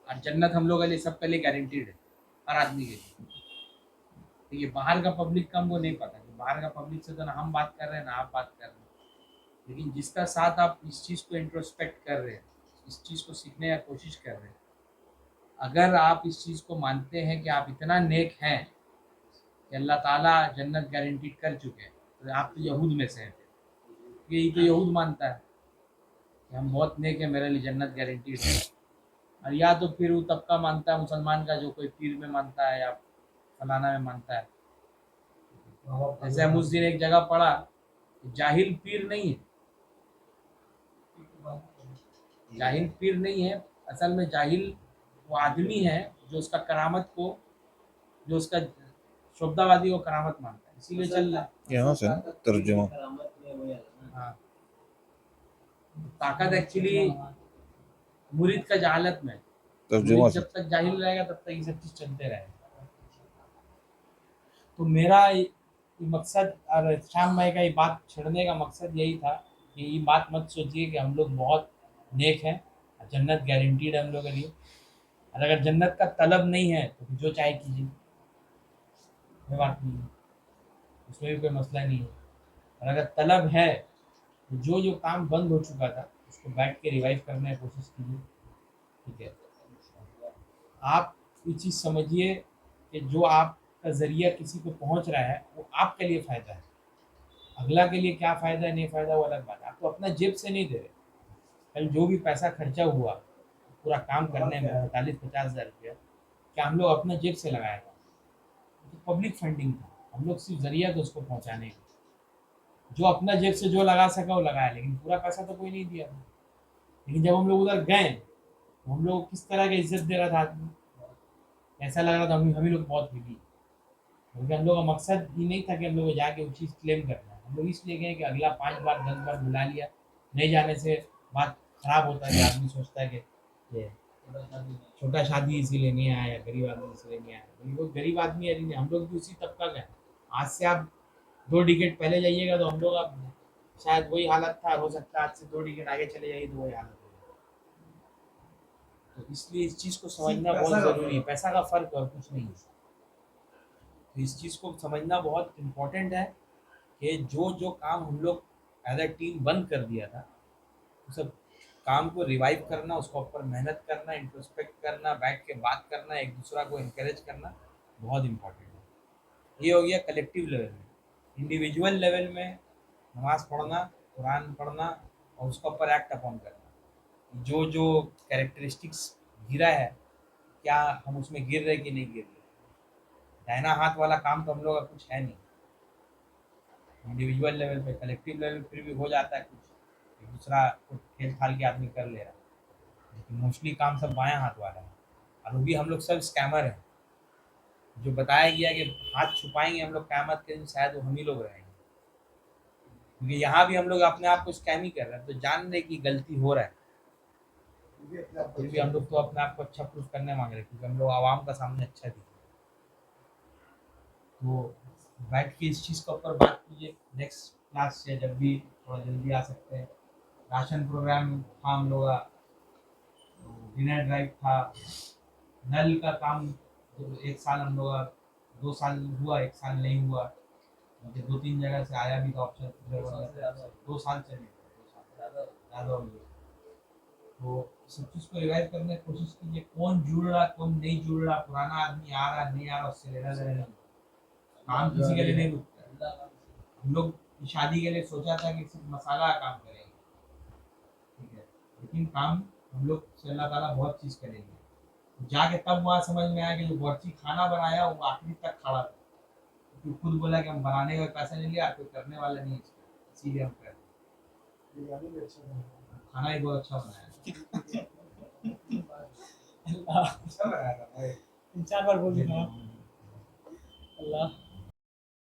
[SPEAKER 2] और जन्नत हम लोग के लिए सबके लिए गारंटीड है, हर आदमी के लिए। तो ये बाहर का पब्लिक का हमको नहीं पता कि बाहर का पब्लिक से तो ना हम बात कर रहे हैं ना आप बात कर रहे हैं, लेकिन जिसका साथ आप इस चीज़ को इंट्रोस्पेक्ट कर रहे हैं, इस चीज़ को सीखने का कोशिश कर रहे हैं, अगर आप इस चीज़ को मानते हैं कि आप इतना नेक हैं कि अल्लाह ताला जन्नत गारंटीड कर चुके हैं, तो आप तो यहूद में से हैं। यही तो यहूद मानता है कि हम बहुत नेक हैं, मेरे लिए जन्नत गारंटीड है। और या तो फिर वो तबका मानता है मुसलमान का जो कोई पीर में मानता है या फलाना में मानता है। जैसे हम उस दिन एक जगह पढ़ा, जाहिल पीर नहीं है, जाहिल पीर नहीं है, असल में जाहिल वो आदमी है जो उसका करामत को, जो उसका शोभदावादी को करामत मानता है, इसीलिए चल रहा है।
[SPEAKER 3] यहाँ से ना तर्जुमा
[SPEAKER 2] हाँ, ताकत एक्चुअली मुरीद का जहालत में,
[SPEAKER 3] तर्जुमा
[SPEAKER 2] मुरीद
[SPEAKER 3] से
[SPEAKER 2] जब तक जाहिल रहेगा तब तक ये सब चीज़ चलते रहेगा। तो मेरा ये मकसद और श्याम भाई का ये बात छेड़ने का मकसद यही था कि ये बात मत सोचिए कि हम लोग बहुत नेक हैं, जन्नत गारंटीड है हम लोग के लिए। और अगर जन्नत का तलब नहीं है तो फिर जो चाहे कीजिए, कोई बात नहीं है, उसमें भी कोई मसला नहीं है। और अगर तलब है तो जो जो काम बंद हो चुका था उसको बैठ के रिवाइव करने की कोशिश कीजिए। ठीक है, आप ये चीज़ समझिए कि जो आपका ज़रिया किसी को पहुंच रहा है वो आपके लिए फ़ायदा है। अगला के लिए क्या फ़ायदा है नहीं फ़ायदा वो अलग बात है, आप तो अपना जेब से नहीं दे रहे। कल जो भी पैसा खर्चा हुआ पूरा काम करने में 40-50 हज़ार रुपया, क्या हम लोग अपने जेब से लगाएगा? तो पब्लिक फंडिंग था, हम लोग सिर्फ ज़रिया था उसको पहुँचाने का। जो अपना जेब से जो लगा सका वो लगाया, लेकिन पूरा पैसा तो कोई नहीं दिया था। लेकिन जब हम लोग उधर गए तो हम लोग किस तरह की इज्जत दे रहा था आदमी, ऐसा लग रहा था हम ही लोग बहुत हिली। क्योंकि हम लोग का मकसद ये नहीं था कि हम लोग जाके वो चीज़ क्लेम करना है, हम लोग इसलिए गए कि अगला 5 बार 10 बार बुला लिया, नहीं जाने से बात खराब होता है कि आदमी सोचता है कि ये छोटा शादी इसीलिए नहीं आया, गरीब आदमी इसलिए नहीं आया। लेकिन वो गरीब आदमी है, हम लोग भी उसी तबका का है। आज से आप 2 डिकेट पहले जाइएगा तो हम लोग अब शायद वही हालत था, हो सकता है आज से 2 टिकट आगे चले जाइए तो वही हालत हो। तो इसलिए इस चीज़ को समझना बहुत ज़रूरी है, पैसा का फ़र्क और कुछ नहीं है। तो इस चीज़ को समझना बहुत इम्पोर्टेंट है कि जो जो काम हम लोग एज अ टीम बंद कर दिया था, उस सब काम को रिवाइव करना, उसको ऊपर मेहनत करना, इंट्रोस्पेक्ट करना, बैठ के बात करना, एक दूसरा को इंकरेज करना बहुत इम्पोर्टेंट है। ये हो गया कलेक्टिव लेवल में। इंडिविजुअल लेवल में नमाज़ पढ़ना, कुरान पढ़ना और उसके ऊपर एक्ट अपॉन करना। जो जो कैरेक्टरिस्टिक्स गिरा है, क्या हम उसमें गिर रहे कि नहीं गिर रहे। दाहिना हाथ वाला काम तो हम लोग का कुछ है नहीं। इंडिविजुअल लेवल पे, कलेक्टिव लेवल पे फिर भी हो जाता है कुछ, एक दूसरा को खेल खाल के आदमी कर ले रहा है, लेकिन मोस्टली काम सब बायां हाथ वाला है। और वो भी हम लोग सब स्कैमर हैं। जो बताया गया कि हाथ छुपाएंगे हम लोग क़यामत के दिन, शायद वो हम ही लोग रहेंगे। क्योंकि यहाँ भी हम लोग अपने आप को स्कैम ही कर रहे हैं, तो जान रहे कि गलती हो रहा है, फिर भी हम लोग तो अपने आप को अच्छा प्रूफ करने मांग रहे हैं, क्योंकि हम लोग आवाम का सामने अच्छा दिखे। तो बैठ के इस चीज़ के ऊपर बात कीजिए नेक्स्ट क्लास से, जब भी थोड़ा जल्दी आ सकते हैं। राशन प्रोग्राम था हम लोग का, डिनर ड्राइव था, नल का काम तो 1 साल हम लोग का, 2 साल हुआ, 1 साल नहीं हुआ। मुझे 2-3 जगह से आया भी था ऑप्शन, 2 साल चले, 2 साल ज़्यादा हो गया। तो सब चीज़ को रिवाइव करने की कोशिश कीजिए। कौन जुड़ रहा, कौन नहीं जुड़ रहा, पुराना आदमी आ रहा नहीं आ रहा, उससे लेना देना नहीं। काम किसी के लिए नहीं रुकता है। हम लोग शादी के लिए सोचा था कि सिर्फ मसाला का काम करेंगे, ठीक है, लेकिन काम हम लोग से अल्लाह ताला बहुत चीज़ करेंगे। जाके तब वहाँ समझ में आया कि जो बावर्ची खाना बनाया वो आखिरी तक खड़ा था, तो खुद बोला कि हम बनाने का पैसा नहीं लिया, कोई करने वाला नहीं है इसका, इसीलिए हम कर रहे हैं। खाना ही बहुत अच्छा बनाया
[SPEAKER 1] अल्लाह,
[SPEAKER 2] अच्छा बनाया था भाई।
[SPEAKER 1] 3-4 बार बोल दिया अल्लाह।